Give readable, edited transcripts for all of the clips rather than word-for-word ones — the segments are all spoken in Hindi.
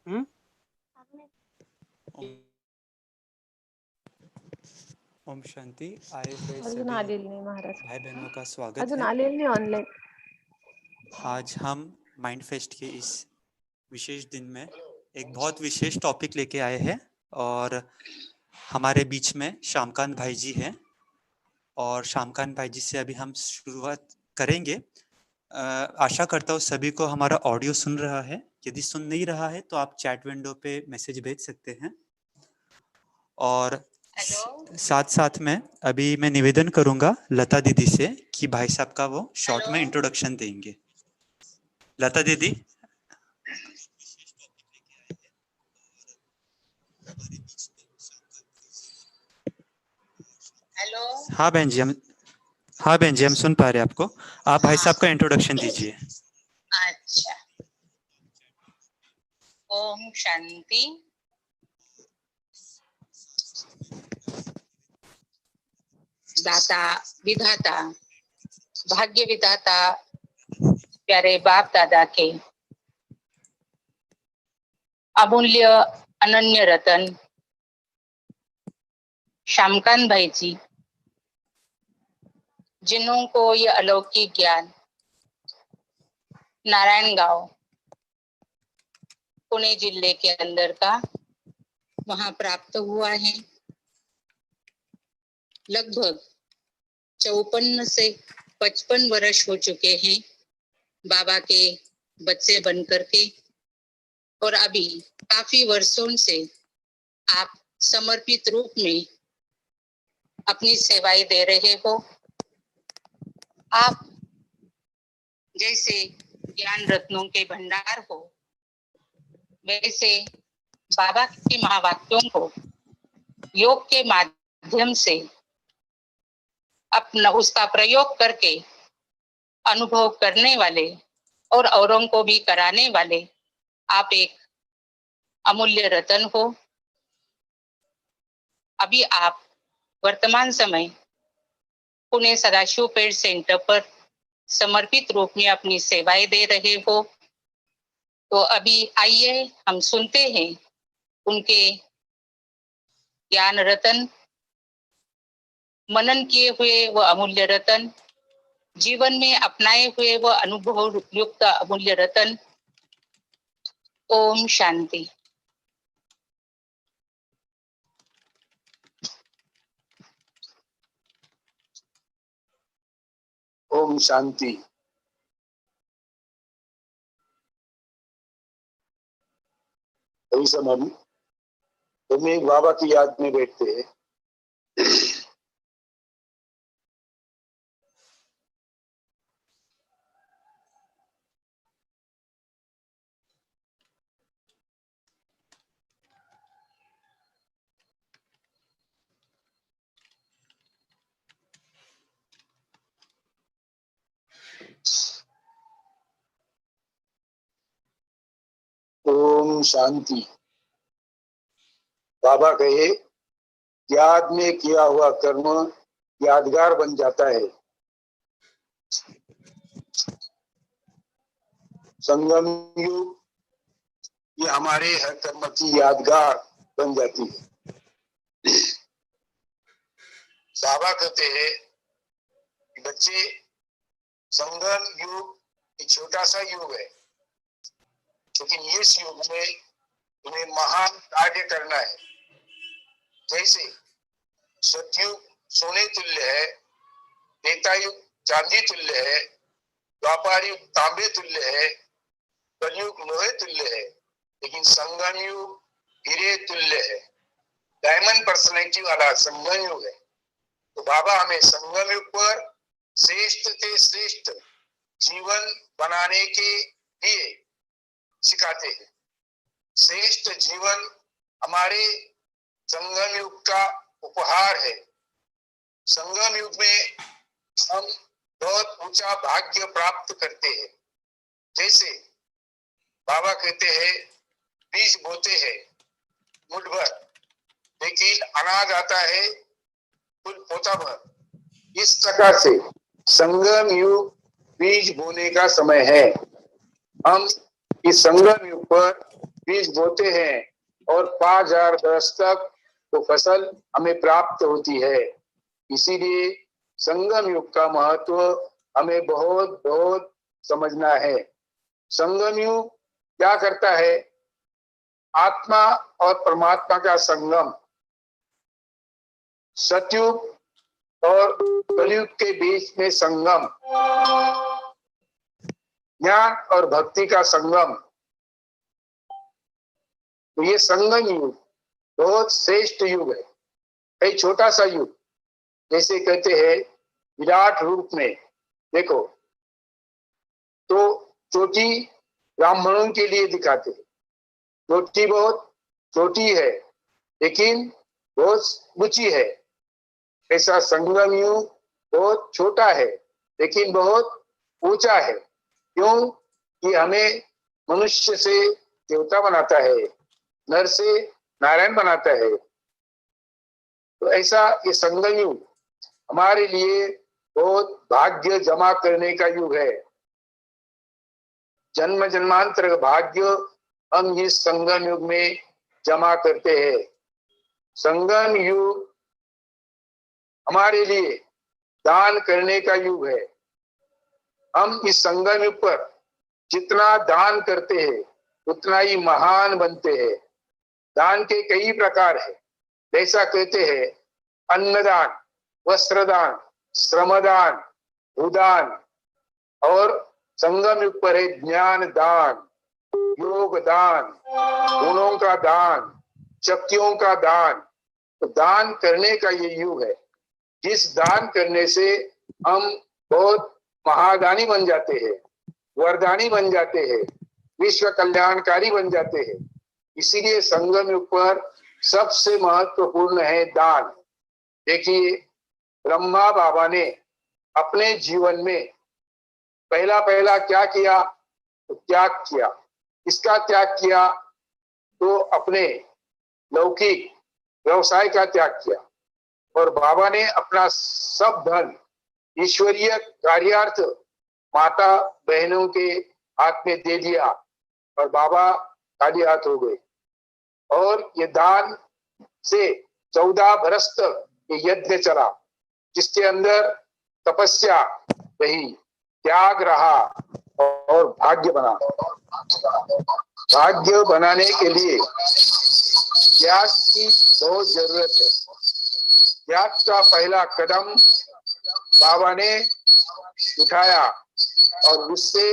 ओम शांति। आए हुए अजून सभी आलेली नाही महाराज. भाई बहनों का स्वागत अजून है। आलेली नाही ऑनलाइन. आज हम माइंड फेस्ट के इस विशेष दिन में एक बहुत विशेष टॉपिक लेके आए हैं और हमारे बीच में शामकांत भाई जी हैं और शामकांत भाई जी से अभी हम शुरुआत करेंगे। आशा करता हूँ सभी को हमारा ऑडियो सुन रहा है। यदि सुन नहीं रहा है तो आप चैट विंडो पे मैसेज भेज सकते हैं। और साथ साथ में अभी मैं निवेदन करूंगा लता दीदी से कि भाई साहब का वो शॉर्ट में इंट्रोडक्शन देंगे। लता दीदी। हेलो। हाँ बहन जी हम सुन पा रहे हैं आपको। आप भाई साहब का इंट्रोडक्शन दीजिए। अच्छा। ओम शांति। दाता विधाता भाग्य विधाता प्यारे बाप दादा के अमूल्य अनन्य रतन शामकांत भाई जी, जिन्हों को ये अलौकिक ज्ञान नारायण गांव पुणे जिले के अंदर का वहां प्राप्त हुआ है। लगभग 54 से 55 वर्ष हो चुके हैं बाबा के बच्चे बन करके, और अभी काफी वर्षों से आप समर्पित रूप में अपनी सेवाएं दे रहे हो। आप जैसे ज्ञान रत्नों के भंडार हो, वैसे बाबा के महावाक्यों को योग के माध्यम से अपना उसका प्रयोग करके अनुभव करने वाले और औरों को भी कराने वाले आप एक अमूल्य रतन हो। अभी आप वर्तमान समय पुणे सदाशिव पेड़ सेंटर पर समर्पित रूप में अपनी सेवाएं दे रहे हो। तो अभी आइए हम सुनते हैं उनके ज्ञान रतन, मनन किए हुए वो अमूल्य रतन, जीवन में अपनाए हुए वो अनुभव युक्त अमूल्य रतन। ओम शांति। ओम शांति। ऐसा मन तुम एक बाबा की याद में बैठते हैं। ओम शांति। बाबा कहे याद में किया हुआ कर्म यादगार बन जाता है। संगम युग ये हमारे हर कर्म की यादगार बन जाती है। बाबा कहते हैं कि बच्चे, संगम युग एक छोटा सा युग है, लेकिन इस युग में उन्हें महान कार्य करना है। जैसे सतयुग सोने तुल्य है, त्रेता युग चांदी तुल्य है, द्वापर युग तांबे तुल्य है, कलयुग लोहे तुल्य है, लेकिन संगम युग हीरे तुल्य है। डायमंड पर्सनैलिटी वाला संगम युग है। तो बाबा हमें संगम युग पर श्रेष्ठ से श्रेष्ठ जीवन बनाने के लिए सिखाते हैं। श्रेष्ठ जीवन हमारे संगम युग का उपहार है। संगम युग में हम बहुत ऊंचा भाग्य प्राप्त करते हैं। जैसे बाबा कहते हैं बीज बोते हैं मुठ भर, लेकिन अनाज आता है कुल पोता भर। इस प्रकार से संगम युग बीज बोने का समय है। हम इस संगम युग पर बीज बोते हैं और 5000 बरस तक वो फसल हमें प्राप्त होती है। इसीलिए संगम युग का महत्व हमें बहुत बहुत समझना है। संगम युग क्या करता है? आत्मा और परमात्मा का संगम, सतयुग और कलयुग के बीच में संगम, ज्ञान और भक्ति का संगम। तो ये संगम युग बहुत श्रेष्ठ युग है। कई छोटा सा युग, जैसे कहते हैं विराट रूप में देखो तो चोटी ब्राह्मणों के लिए दिखाते हैं, चोटी बहुत छोटी है लेकिन बहुत ऊंची है। ऐसा संगम युग बहुत छोटा है लेकिन बहुत ऊंचा है। क्यों? कि हमें मनुष्य से देवता बनाता है, नर से नारायण बनाता है। तो ऐसा ये संगम युग हमारे लिए बहुत भाग्य जमा करने का युग है। जन्म जन्मांतर का भाग्य हम इस संगम युग में जमा करते हैं। संगम युग हमारे लिए दान करने का युग है। हम इस संगम युग पर जितना दान करते हैं उतना ही महान बनते हैं। दान के कई प्रकार है, जैसा कहते हैं अन्नदान, वस्त्रदान, श्रमदान, भूदान, और संगम युग पर है ज्ञान दान, योग दान, गुणों का दान, शक्तियों का दान। तो दान करने का ये युग है। जिस दान करने से हम बहुत महादानी बन जाते हैं, वरदानी बन जाते हैं, विश्व कल्याणकारी बन जाते हैं। इसीलिए संगम युग पर सबसे महत्वपूर्ण है दान। देखिए ब्रह्मा बाबा ने अपने जीवन में पहला क्या किया? तो त्याग किया। इसका त्याग किया तो अपने लौकिक व्यवसाय का त्याग किया, और बाबा ने अपना सब धन ईश्वरीय कार्यार्थ माता बहनों के हाथ में दे दिया और बाबा खाली हाथ हो गए। और ये दान से 14 बरस तक ये यज्ञ चला, जिसके अंदर तपस्या रही, त्याग रहा और भाग्य बना। भाग्य बनाने के लिए त्याग की बहुत जरूरत है। त्याग का पहला कदम बाबा ने उठाया और उससे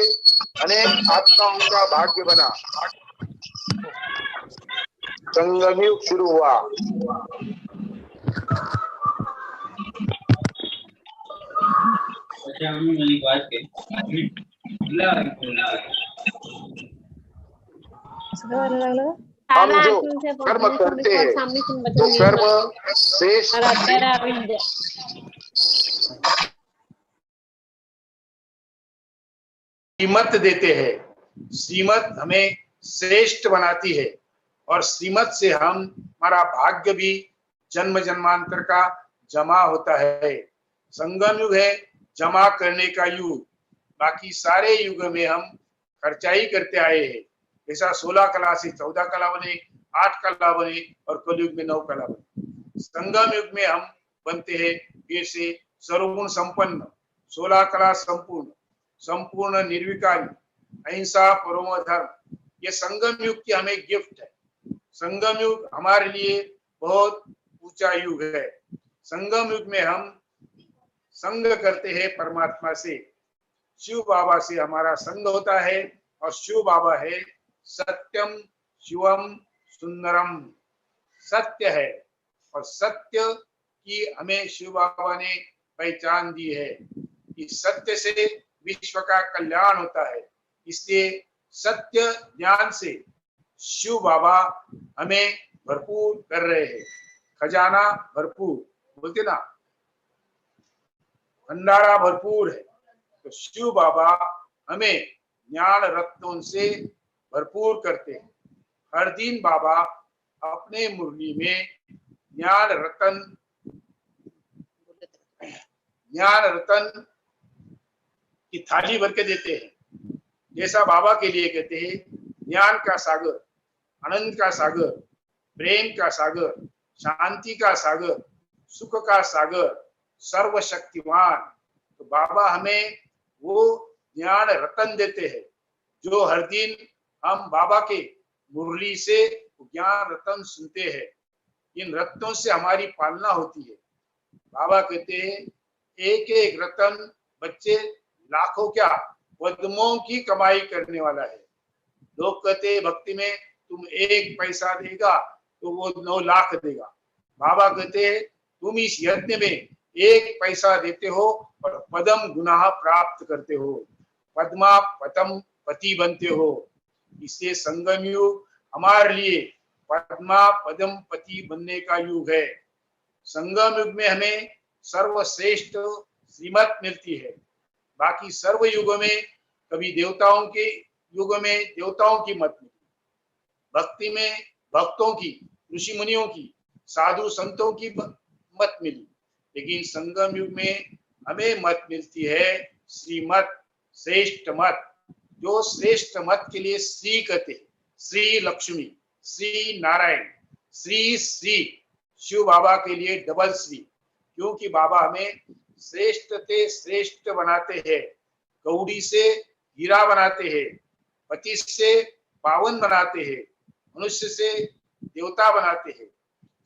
अनेक आत्माओं का भाग्य बना। संगम युग शुरू हुआ। हम जो कर्म करते हैं वो कर्म श्रेष्ठ श्रीमत देते हैं। श्रीमत हमें श्रेष्ठ बनाती है और श्रीमत से हम हमारा भाग्य भी जन्म जन्मांतर का जमा होता है। संगम युग है जमा करने का युग। बाकी सारे युग में हम खर्चाई करते आए हैं। जैसा 16 कला से 14 कला बने, 8 कला बने और कलयुग में 9 कला बने। संगम युग में हम बनते हैं फिर से सर्वगुण संपन्न, 16 कला संपूर्ण, संपूर्ण निर्विकारी, अहिंसा, परमो धर्म। ये संगम युग की हमें गिफ्ट है। संगम युग हमारे लिए बहुत ऊंचा युग है। संगम युग में हम संग करते हैं परमात्मा से। शिव बाबा से हमारा संग होता है और शिव बाबा है सत्यम शिवम सुंदरम। सत्य है और सत्य की हमें शिव बाबा ने पहचान दी है। इस सत्य से विश्व का कल्याण होता है। इसलिए सत्य ज्ञान से शिव बाबा हमें भरपूर कर रहे हैं। खजाना भरपूर बोलते ना, भंडारा भरपूर है। तो शिव बाबा हमें ज्ञान रत्नों से भरपूर करते हैं। हर दिन बाबा अपने मुरली में ज्ञान रतन की थाली भर के देते हैं। जैसा बाबा के लिए कहते हैं ज्ञान का सागर, आनंद का सागर, प्रेम का सागर, शांति का सागर, सुख का सागर, सर्वशक्तिमान। तो बाबा हमें वो ज्ञान रतन देते हैं जो हर दिन हम बाबा के मुरली से ज्ञान रतन सुनते हैं। इन रत्नों से हमारी पालना होती है। बाबा कहते हैं एक एक रतन बच्चे लाखों क्या पद्मों की कमाई करने वाला है। लोग कहते हैं भक्ति में तुम 1 पैसा देगा तो वो 9 लाख देगा। बाबा कहते हैं तुम इस यज्ञ में 1 पैसा देते हो और पदम गुनाह प्राप्त करते हो, पद्मा पतम पति बनते हो। इसलिए संगम युग हमारे लिए पद्मा पदम पति बनने का युग है। संगम युग में हमें सर्वश्रेष्ठ श्रीमत मिलती है। बाकी सर्व युगों में कभी देवताओं के युग में देवताओं की मत मिली, भक्ति में भक्तों की, ऋषि मुनियों की, साधु संतों की मत मिली। लेकिन संगम युग में हमें मत मिलती है श्रीमत, श्रेष्ठ मत। जो श्रेष्ठ मत के लिए श्री कहते हैं, श्री लक्ष्मी, श्री नारायण, श्री श्री शिव बाबा के लिए डबल श्री, क्योंकि बाबा हमें श्रेष्ठ से श्रेष्ठ बनाते हैं, कौड़ी से हीरा बनाते हैं, पति से पावन बनाते हैं, मनुष्य से देवता बनाते हैं।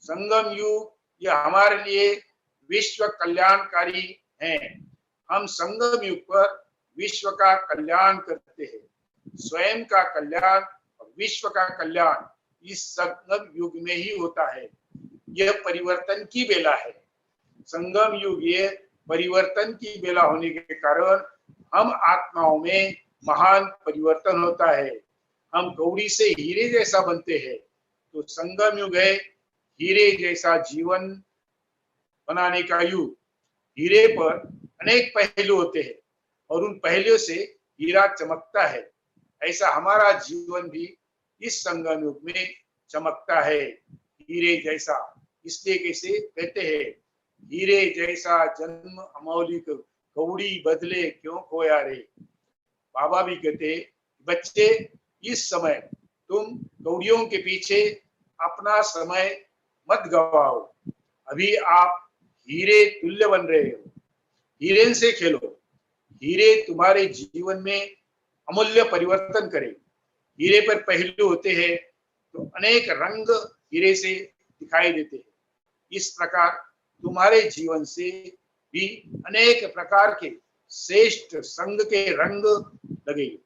संगम युग यह हमारे लिए विश्व कल्याणकारी है। हम संगम युग पर विश्व का कल्याण करते हैं। स्वयं का कल्याण और विश्व का कल्याण इस संगम युग में ही होता है। यह परिवर्तन की बेला है। संगम युग ये परिवर्तन की बेला होने के कारण हम आत्माओं में महान परिवर्तन होता है। हम कौड़ी से हीरे जैसा बनते हैं। तो संगम युग है हीरे जैसा जीवन बनाने का युग। हीरे पर अनेक पहलू होते हैं और उन पहलुओं से हीरा चमकता है। ऐसा हमारा जीवन भी इस संगम युग में चमकता है हीरे जैसा। इसलिए कैसे कहते हैं हीरे जैसा जन्म अमौलिक, कौड़ी बदले क्यों खोया रे। बाबा भी कहते बच्चे इस समय तुम कौड़ियों के पीछे अपना समय मत गवाओ। अभी आप हीरे तुल्य बन रहे हो, हीरे से खेलो। हीरे तुम्हारे जीवन में अमूल्य परिवर्तन करे। हीरे पर पहलू होते हैं तो अनेक रंग हीरे से दिखाई देते हैं। इस प्रकार तुम्हारे जीवन से भी अनेक प्रकार के श्रेष्ठ संग के रंग लगेंगे।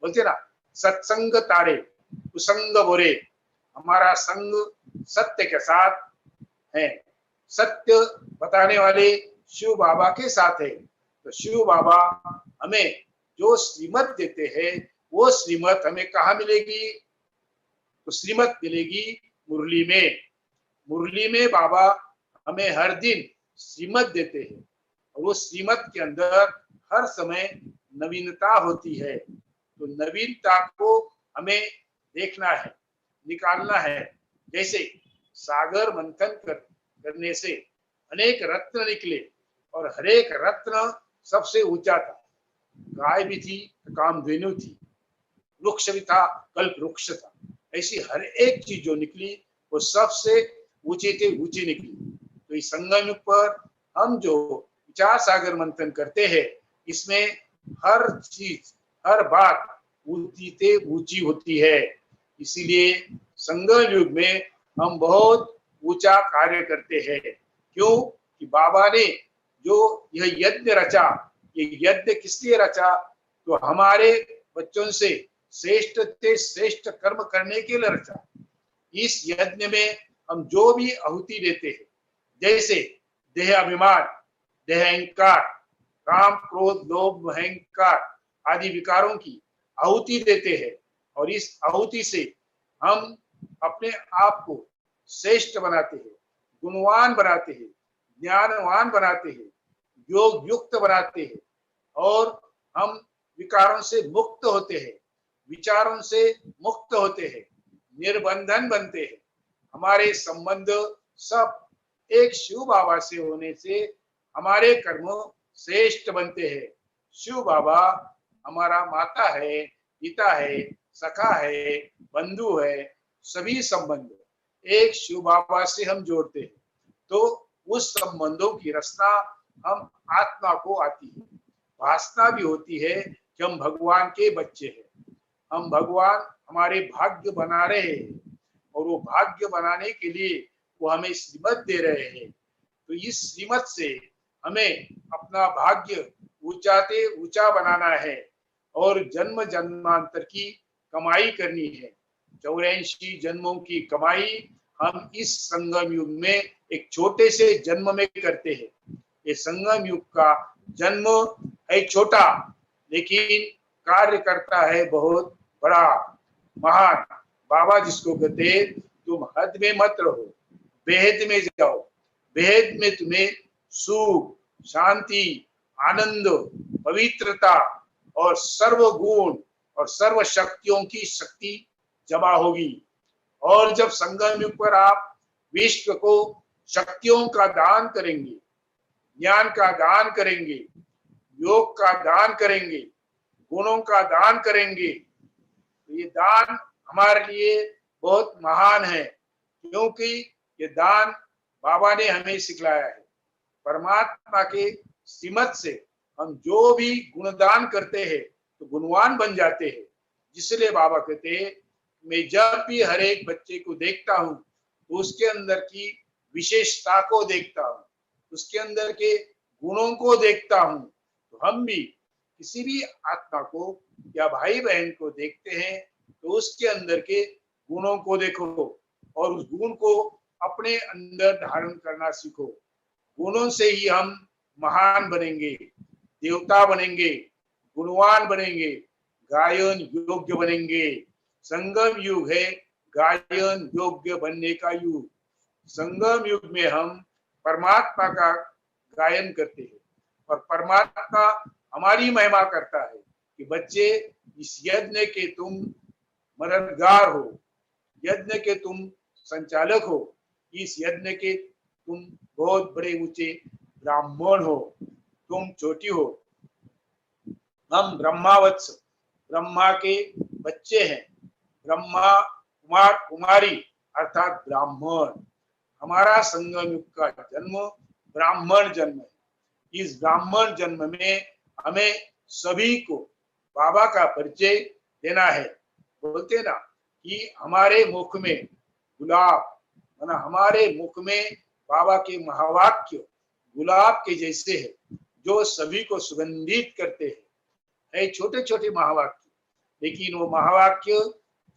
बोलते ना सत्संग तारे कुसंग बोरे। हमारा संग सत्य के साथ है। सत्य बताने वाले शिव बाबा के साथ है। तो शिव बाबा हमें जो श्रीमत देते हैं वो श्रीमत हमें कहाँ मिलेगी? तो श्रीमत मिलेगी मुरली में। मुरली में बाबा हमें हर दिन श्रीमत देते हैं और वो श्रीमत के अंदर हर समय नवीनता होती है। तो नवीनता को हमें देखना है, निकालना है। जैसे सागर मंथन करने से अनेक रत्न निकले और हर एक रत्न सबसे ऊंचा था। गाय भी थी, कामधेनु थी, वृक्ष भी था, कल्प वृक्ष था। ऐसी हर एक चीज जो निकली वो सबसे ऊंचे थे ऊंची निकली। तो इस संगम पर हम जो विचार सागर मंथन करते हैं इसमें हर चीज हर बात ऊंची से ऊंची होती है। इसीलिए संगम युग में हम बहुत ऊंचा कार्य करते हैं। क्यों कि बाबा ने जो यह यज्ञ रचा, ये यज्ञ किस लिए रचा? तो हमारे बच्चों से श्रेष्ठ से श्रेष्ठ कर्म करने के लिए रचा। इस यज्ञ में हम जो भी आहुति देते हैं, जैसे देह अभिमान, देह अहंकार, काम क्रोध लोभ अहंकार आदि विकारों की आहुति देते हैं और इस आहुति से हम अपने आप को श्रेष्ठ बनाते हैं, गुणवान बनाते हैं, ज्ञानवान बनाते हैं, योग युक्त बनाते हैं और हम विकारों से मुक्त होते हैं, विचारों से मुक्त होते हैं, निर्बंधन बनते हैं। हमारे संबंध सब एक शिव बाबा से होने से हमारे कर्म श्रेष्ठ बनते हैं। शिव बाबा हमारा माता है, पिता है, सखा है, बंधु है, सभी संबंध एक शिव बाबा से हम जोड़ते हैं, तो उस संबंधों की रचना हम आत्मा को आती है। वासना भी होती है कि हम भगवान के बच्चे हैं, हम भगवान हमारे भाग्य बना रहे हैं, और वो भाग्य बनाने के लिए वो हमें श्रीमत दे रहे हैं। तो इस श्रीमत से हमें अपना भाग्य ऊंचाते ऊंचा बनाना है और जन्म जन्मांतर की कमाई करनी है। 84 जन्मों की कमाई हम इस संगम युग में एक छोटे से जन्म में करते हैं। ये संगम युग का जन्म है छोटा, लेकिन कार्य करता है बहुत बड़ा, महान। बाबा जिसको कहते हैं, तुम हद में मत रहो, बेहद में जाओ। बेहद में तुम्हें सुख, शांति, आनंद, पवित्रता और सर्व गुण और सर्व शक्तियों की शक्ति जमा होगी। और जब संगम युग पर आप विश्व को शक्तियों का दान करेंगे, ज्ञान का दान करेंगे, योग का दान करेंगे, गुणों का दान करेंगे, तो ये दान हमारे लिए बहुत महान है, क्योंकि ये दान बाबा ने हमें सिखलाया है। परमात्मा के श्रीमत से हम जो भी गुणदान करते हैं तो गुणवान बन जाते हैं। जिसलिए बाबा कहते हैं, मैं जब भी हर एक बच्चे को देखता हूँ तो उसके अंदर की विशेषता को देखता हूँ, उसके अंदर के गुणों को देखता हूँ। तो हम भी किसी भी आत्मा को या भाई बहन को देखते हैं तो उसके अंदर के गुणों को देखो और उस गुण को अपने अंदर धारण करना सीखो। गुणों से ही हम महान बनेंगे, देवता बनेंगे, गुणवान बनेंगे, गायन योग्य बनेंगे। संगम युग है गायन योग्य बनने का युग। संगम युग में हम परमात्मा का गायन करते हैं और परमात्मा हमारी महिमा करता है कि बच्चे, इस यज्ञ के तुम मददगार हो, यज्ञ के तुम संचालक हो, इस यज्ञ के तुम बहुत बड़े ऊंचे ब्राह्मण हो, तुम छोटी हो। हम ब्रह्मावत्स, ब्रह्मा के बच्चे हैं, ब्रह्मा कुमार कुमारी अर्थात ब्राह्मण। हमारा संगम युग का जन्म ब्राह्मण जन्म है। इस ब्राह्मण जन्म में हमें सभी को बाबा का परिचय देना है। बोलते ना कि हमारे मुख में गुलाब, माना हमारे मुख में बाबा के महावाक्य गुलाब के जैसे है, जो सभी को सुगंधित करते हैं। है छोटे छोटे महावाक्य, लेकिन वो महावाक्य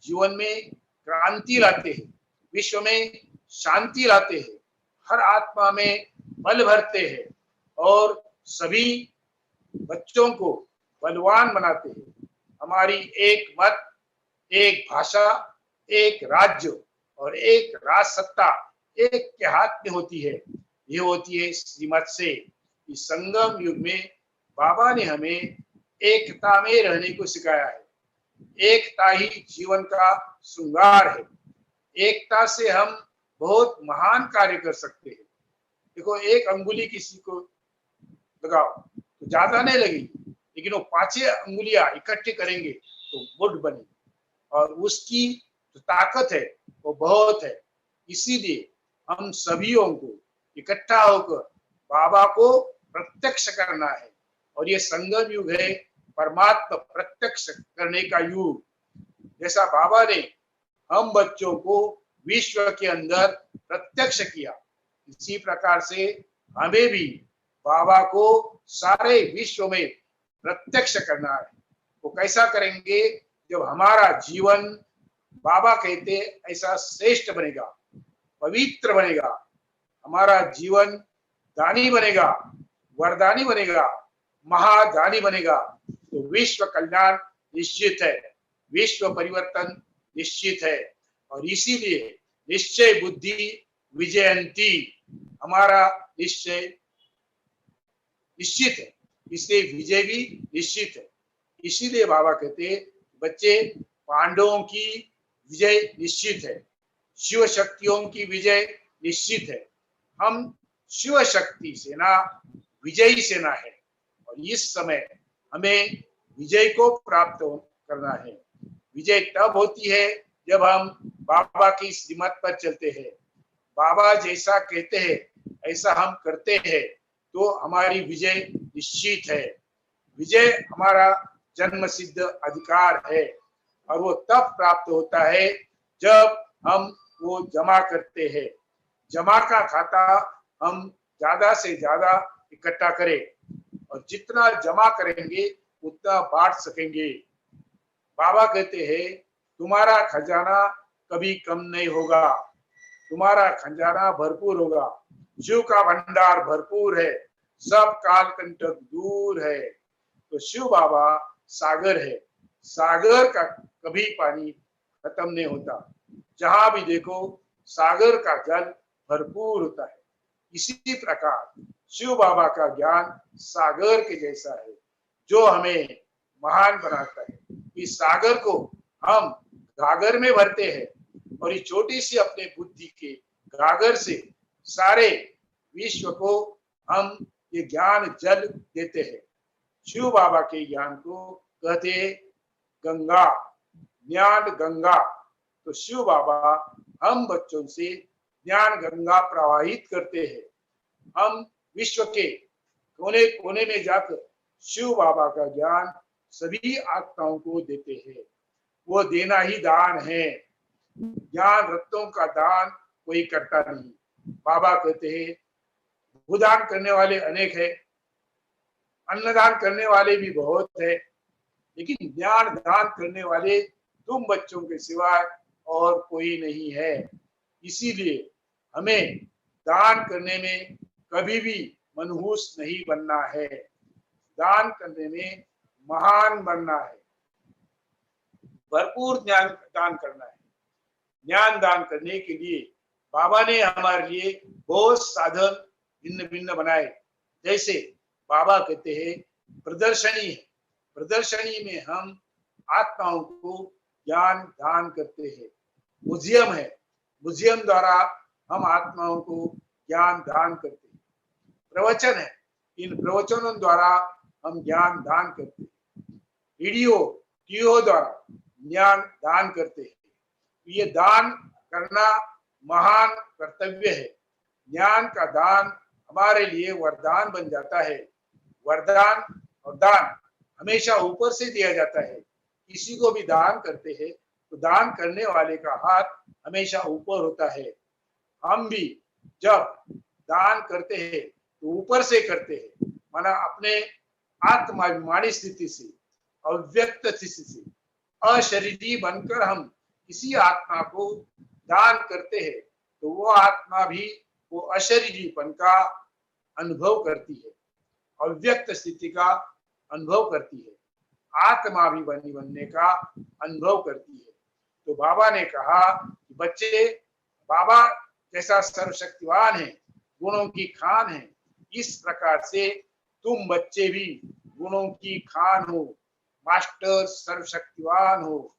जीवन में क्रांति लाते हैं, विश्व में शांति लाते हैं, हर आत्मा में बल भरते हैं और सभी बच्चों को बलवान बनाते हैं। हमारी एक मत, एक भाषा, एक राज्य और एक राज सत्ता एक के हाथ में होती है। ये होती है श्रीमत से। इस संगम युग में बाबा ने हमें एकता में रहने को सिखाया है। एकता ही जीवन का श्रृंगार है। एकता से हम बहुत महान कार्य कर सकते हैं। देखो, एक अंगुली किसी को लगाओ तो ज्यादा नहीं लगेगी, लेकिन वो 5 अंगुलियां इकट्ठे करेंगे तो मुठ बनेगी और उसकी जो ताकत है वो बहुत है। इसीलिए हम सभीयों को इकट्ठा होकर बाबा को प्रत्यक्ष करना है। और ये संगम युग है परमात्मा प्रत्यक्ष करने का युग। जैसा बाबा ने हम बच्चों को विश्व के अंदर प्रत्यक्ष किया, इसी प्रकार से हमें भी बाबा को सारे विश्व में प्रत्यक्ष करना है। वो कैसा करेंगे? जब हमारा जीवन बाबा कहते ऐसा श्रेष्ठ बनेगा, पवित्र बनेगा, हमारा जीवन दानी बनेगा, वरदानी बनेगा, महादानी बनेगा, तो विश्व कल्याण निश्चित है, विश्व परिवर्तन निश्चित है। और इसीलिए निश्चय बुद्धि विजयंती, हमारा निश्चय निश्चित है, इसलिए विजय भी निश्चित है। इसीलिए बाबा कहते बच्चे, पांडवों की विजय निश्चित है, शिव शक्तियों की विजय निश्चित है। हम शिव शक्ति सेना विजयी सेना है और इस समय हमें विजय को प्राप्त करना है। विजय तब होती है जब हम बाबा की श्रीमत पर चलते हैं, बाबा जैसा कहते हैं ऐसा हम करते हैं, तो हमारी विजय निश्चित है। विजय हमारा जन्म सिद्ध अधिकार है और वो तब प्राप्त होता है जब हम वो जमा करते हैं। जमा का खाता हम ज्यादा से ज्यादा इकट्ठा करें और जितना जमा करेंगे उतना बांट सकेंगे। बाबा कहते हैं तुम्हारा खजाना कभी कम नहीं होगा, तुम्हारा खजाना भरपूर होगा। शिव का भंडार भरपूर है, सब काल कंटक दूर है। तो शिव बाबा सागर है, सागर का कभी पानी खत्म नहीं होता। जहां भी देखो सागर का जल भरपूर होता है। इसी प्रकार शिव बाबा का ज्ञान सागर के जैसा है जो हमें महान बनाता है। इस सागर को हम गागर में भरते हैं और इस छोटी सी अपने बुद्धि के गागर से सारे विश्व को हम ये ज्ञान जल देते हैं। शिव बाबा के ज्ञान को कहते हैं गंगा, ज्ञान गंगा। तो शिव बाबा हम बच्चों से ज्ञान गंगा प्रवाहित करते हैं। हम विश्व के कोने कोने में जाकर शिव बाबा का ज्ञान सभी आत्माओं को देते हैं। वो देना ही दान है। ज्ञान रत्नों का दान कोई करता नहीं। बाबा कहते हैं भूदान करने वाले अनेक है, अन्नदान करने वाले भी बहुत है, लेकिन ज्ञान दान करने वाले तुम बच्चों के सिवाय और कोई नहीं है। इसीलिए हमें दान करने में कभी भी मनहूस नहीं बनना है, दान करने में महान बनना है, भरपूर ज्ञान दान करना है। ज्ञान दान करने के लिए बाबा ने हमारे लिए बहुत साधन भिन्न भिन्न बनाए। जैसे बाबा कहते हैं प्रदर्शनी है, प्रदर्शनी में हम आत्माओं को ज्ञान दान करते हैं। म्यूजियम है, म्यूजियम द्वारा हम आत्माओं को ज्ञान दान करते हैं। प्रवचन है, इन प्रवचनों द्वारा हम ज्ञान दान करते हैं। वीडियो टीओ द्वारा ज्ञान दान करते हैं। ये दान करना महान कर्तव्य है। ज्ञान का दान हमारे लिए वरदान बन जाता है। वरदान और दान हमेशा ऊपर से दिया जाता है। किसी को भी दान करते हैं तो दान करने वाले का हाथ हमेशा ऊपर होता है। हम भी जब दान करते हैं तो ऊपर से करते हैं, माना अपने आत्माभिमानी स्थिति से, अव्यक्त स्थिति से, अशरीरी बनकर हम किसी आत्मा को दान करते हैं तो वो आत्मा भी वो अशरीरीपन का अनुभव करती है, अव्यक्त स्थिति का अनुभव करती है, आत्माभिमानी बनने का अनुभव करती है। तो बाबा ने कहा कि बच्चे, बाबा जैसा सर्वशक्तिवान है, गुणों की खान है, इस प्रकार से तुम बच्चे भी गुणों की खान हो, मास्टर सर्वशक्तिवान हो।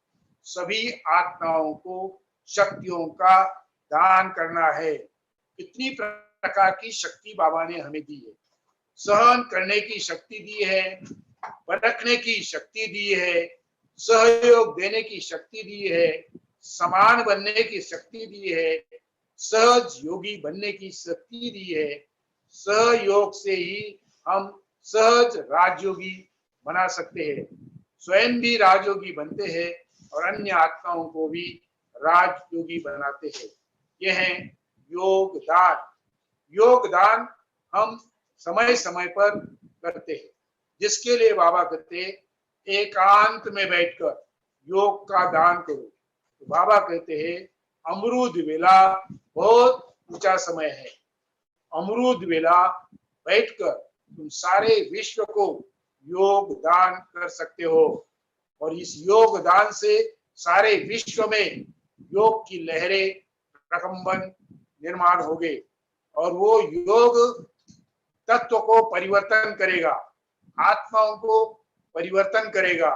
सभी आत्माओं को शक्तियों का दान करना है। कितनी प्रकार की शक्ति बाबा ने हमें दी है। सहन करने की शक्ति दी है, परखने की शक्ति दी है, सहयोग देने की शक्ति दी है, समान बनने की शक्ति दी है, सहज योगी बनने की शक्ति दी है। सहयोग से ही हम सहज राजयोगी बना सकते हैं। स्वयं भी राजयोगी बनते हैं और अन्य आत्माओं को भी राजयोगी बनाते हैं। यह है योगदान। योगदान हम समय समय पर करते हैं, जिसके लिए बाबा कहते हैं एकांत में बैठकर योग का दान करो। तो बाबा कहते हैं अमरूद वेला बहुत ऊंचा समय है। अमरूद वेला बैठकर तुम सारे विश्व को योग दान कर सकते हो और इस योग दान से सारे विश्व में योग की लहरें प्रकंपन निर्माण होंगे और वो योग तत्व को परिवर्तन करेगा, आत्माओं को परिवर्तन करेगा,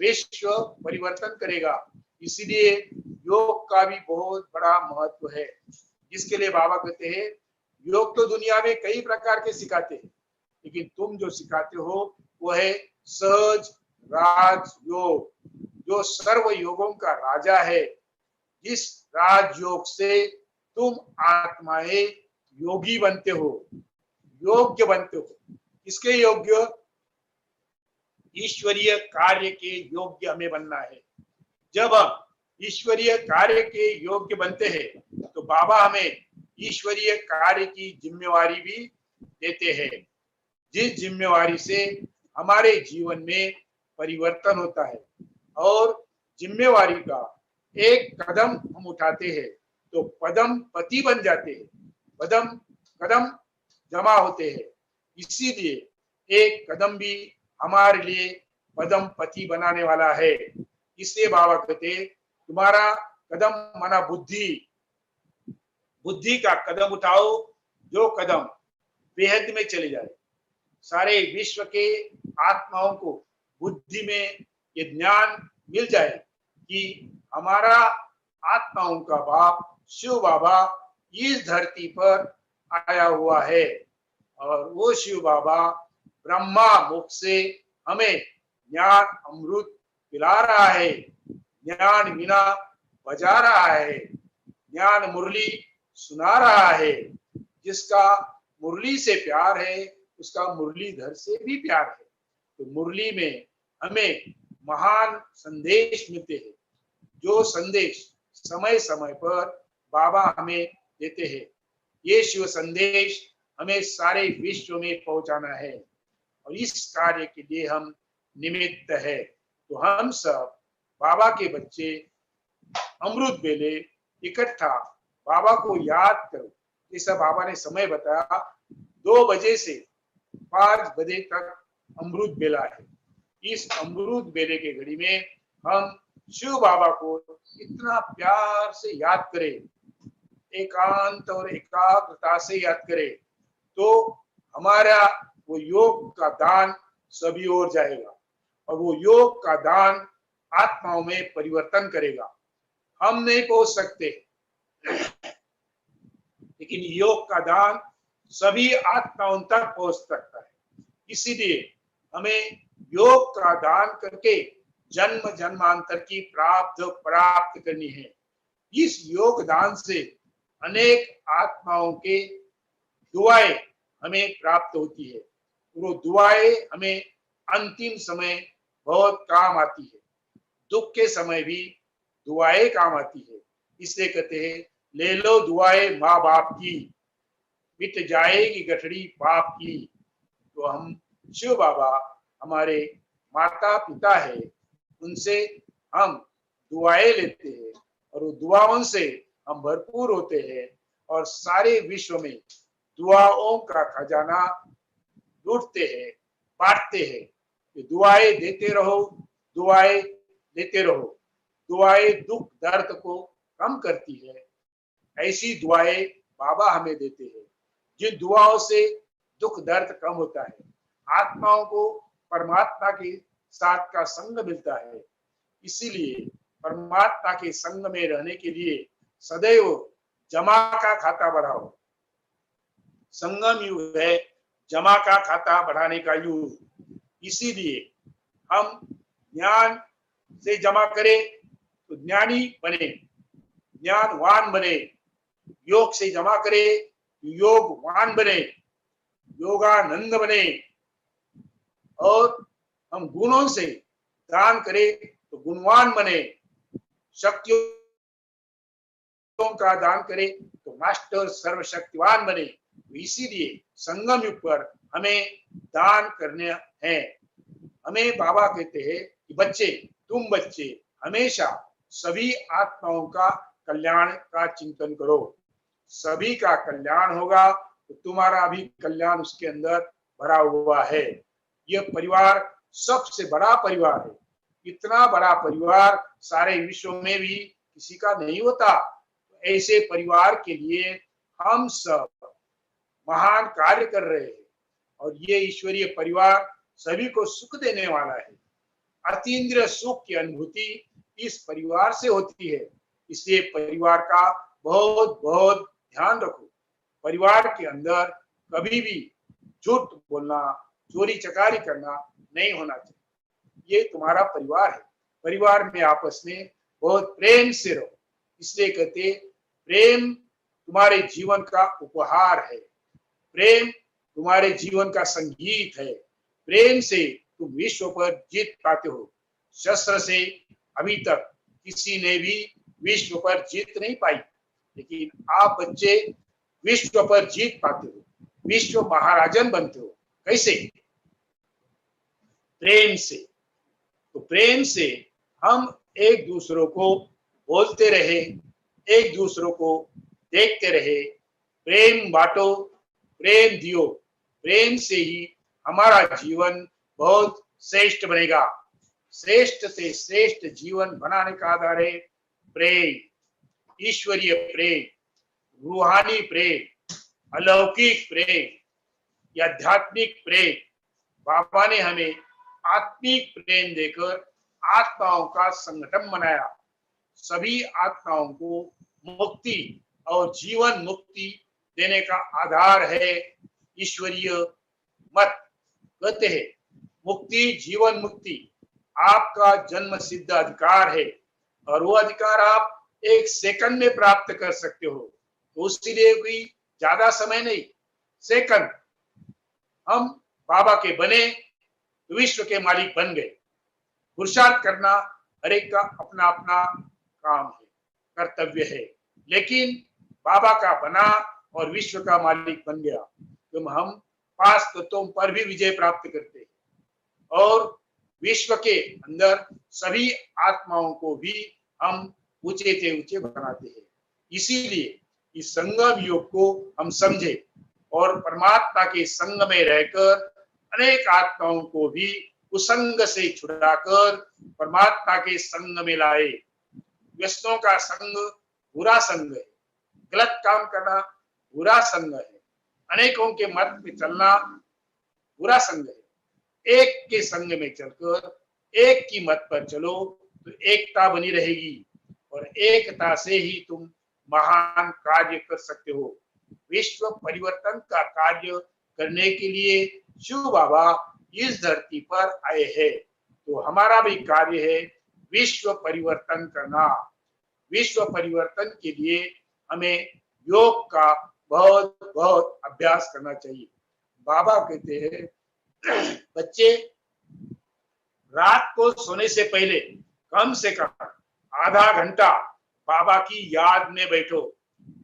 विश्व परिवर्तन करेगा। इसलिए योग का भी बहुत बड़ा महत्व है, जिसके लिए बाबा कहते हैं योग तो दुनिया में कई प्रकार के सिखाते हैं, लेकिन तुम जो सिखाते हो वो है सहज राज योग, जो सर्व योगों का राजा है, जिस राजयोग से तुम आत्माएं योगी बनते हो, योग्य बनते हो। किसके योग्य? ईश्वरीय कार्य के योग्य हमें बनना है। जब हम ईश्वरीय कार्य के योग्य बनते हैं तो बाबा हमें ईश्वरीय कार्य की जिम्मेवारी भी देते हैं, जिस जिम्मेवारी से हमारे जीवन में परिवर्तन होता है। और जिम्मेवारी का एक कदम हम उठाते हैं तो पदम पति बन जाते हैं, कदम कदम जमा होते हैं। इसीलिए एक कदम भी हमारे लिए पदम पति बनाने वाला है। इसलिए बाबा कहते तुम्हारा कदम माना बुद्धि, बुद्धि का कदम उठाओ, जो कदम बेहद में चले जाए। सारे विश्व के आत्माओं को बुद्धि में ये ज्ञान मिल जाए कि हमारा आत्माओं का बाप शिव बाबा इस धरती पर आया हुआ है और वो शिव बाबा ब्रह्मा मुख से हमें ज्ञान अमृत पिला रहा है, ज्ञान वीणा बजा रहा है, ज्ञान मुरली सुना रहा है। जिसका मुरली से प्यार है उसका मुरलीधर से भी प्यार है। तो मुरली में हमें महान संदेश मिलते हैं, जो संदेश समय समय पर बाबा हमें देते हैं। ये शिव संदेश हमें सारे विश्व में पहुंचाना है और इस कार्य के लिए हम निमित्त है। तो हम सब बाबा के बच्चे अमृत बेले इकट्ठा बाबा को याद करो। जैसा बाबा ने समय बताया 2 बजे से 5 बजे तक अमृत बेला है। इस अमृत बेले के घड़ी में हम शिव बाबा को इतना प्यार से याद करें, एकांत और एकाग्रता से याद करें, तो हमारा वो योग का दान सभी ओर जाएगा और वो योग का दान आत्माओं में परिवर्तन करेगा। हम नहीं पहुंच सकते, लेकिन योग का दान सभी आत्माओं तक पहुंच सकता है। इसीलिए हमें योग का दान करके जन्म जन्मांतर की प्राप्त करनी है। इस योग दान से अनेक आत्माओं के दुआएं हमें प्राप्त होती है। वो दुआएं हमें अंतिम समय बहुत काम आती है, दुख के समय भी दुआएं काम आती है। इसलिए कहते हैं ले लो दुआएं माँ बाप की, मिट जाएगी गठड़ी पाप की। तो हम शिव बाबा हमारे माता पिता है, उनसे हम दुआएं लेते हैं और वो दुआओं से हम भरपूर होते हैं और सारे विश्व में दुआओं का खजाना लूटते हैं, बांटते हैं। कि दुआएं देते रहो, दुआएं देते रहो। दुआएं दुख दर्द को कम करती है, ऐसी दुआएं बाबा हमें देते हैं। जिन दुआओं से दुख दर्द कम होता है, आत्माओं को परमात्मा के साथ का संग मिलता है। इसीलिए परमात्मा के संग में रहने के लिए सदैव जमा का खाता बढ़ाओ। संगम युग है जमा का खाता बढ़ाने का युग। इसीलिए हम ज्ञान से जमा करें तो ज्ञानी बने, ज्ञानवान बने। योग से जमा करें तो योगवान बने, योगानंद बने। और हम गुणों से दान करें तो गुणवान बने, शक्तियों का दान करें तो मास्टर सर्वशक्तिवान बने। इसीलिए संगम युग पर हमें दान करने हैं। हमें बाबा कहते हैं कि बच्चे, तुम बच्चे हमेशा सभी आत्माओं का कल्याण का चिंतन करो। सभी का कल्याण होगा तो तुम्हारा भी कल्याण उसके अंदर भरा हुआ है। यह परिवार सबसे बड़ा परिवार है। इतना बड़ा परिवार सारे विश्व में भी किसी का नहीं होता। ऐसे परिवार के लिए हम सब महान कार्य कर रहे हैं और ये ईश्वरीय परिवार सभी को सुख देने वाला है। अतीन्द्रिय सुख की अनुभूति इस परिवार से होती है। इसलिए परिवार का बहुत बहुत ध्यान रखो। परिवार के अंदर कभी भी झूठ बोलना, चोरी चकारी करना नहीं होना चाहिए। ये तुम्हारा परिवार है। परिवार में आपस में बहुत प्रेम से रहो। इसलिए कहते प्रेम तुम्हारे जीवन का उपहार है, प्रेम तुम्हारे जीवन का संगीत है, प्रेम से तुम विश्व पर जीत पाते हो। शस्त्र से अभी तक किसी ने भी विश्व पर जीत नहीं पाई, लेकिन आप बच्चे विश्व पर जीत पाते हो, विश्व महाराजन बनते हो। कैसे? प्रेम से। तो प्रेम से हम एक दूसरों को बोलते रहे, एक दूसरों को देखते रहे, प्रेम बांटो, प्रेम दियो। प्रेम से ही हमारा जीवन बहुत श्रेष्ठ बनेगा। श्रेष्ठ से श्रेष्ठ जीवन बनाने का आधार है प्रेम, ईश्वरीय प्रेम, रूहानी प्रेम, अलौकिक प्रेम, आध्यात्मिक प्रेम। बाबा ने हमें आत्मिक प्रेम देकर आत्माओं का संगठन बनाया। सभी आत्माओं को मुक्ति और जीवन मुक्ति देने का आधार है ईश्वरीय मत। कहते हैं मुक्ति, जीवन मुक्ति आपका जन्म सिद्ध अधिकार है और वो अधिकार आप एक सेकंड में प्राप्त कर सकते हो। तो उसके लिए कोई ज्यादा समय नहीं, सेकंड। हम बाबा के बने तो विश्व के मालिक बन गए। पुरुषार्थ करना हर एक का अपना अपना काम है, कर्तव्य है, लेकिन बाबा का बना और विश्व का मालिक बन गया तो हम 5 तत्वों पर भी विजय प्राप्त करते हैं और विश्व के अंदर सभी आत्माओं को भी हम ऊंचे से ऊंचे बनाते हैं। इसीलिए इस संगम योग को हम समझे और परमात्मा के संग में रहकर अनेक आत्माओं को भी कुसंग से छुड़ाकर परमात्मा के संग में लाए। व्यस्तों का संग बुरा संग है, गलत काम करना बुरा संग है, अनेकों के मत में चलना बुरा संग है। एक के संग में चलकर एक की मत पर चलो तो एकता बनी रहेगी और एकता से ही तुम महान कार्य कर सकते हो। विश्व परिवर्तन का कार्य करने के लिए शिव बाबा इस धरती पर आए हैं, तो हमारा भी कार्य है विश्व परिवर्तन करना। विश्व परिवर्तन के लिए हमें योग का बहुत बहुत अभ्यास करना चाहिए। बाबा कहते हैं बच्चे रात को सोने से पहले कम से कम आधा घंटा बाबा की याद में बैठो।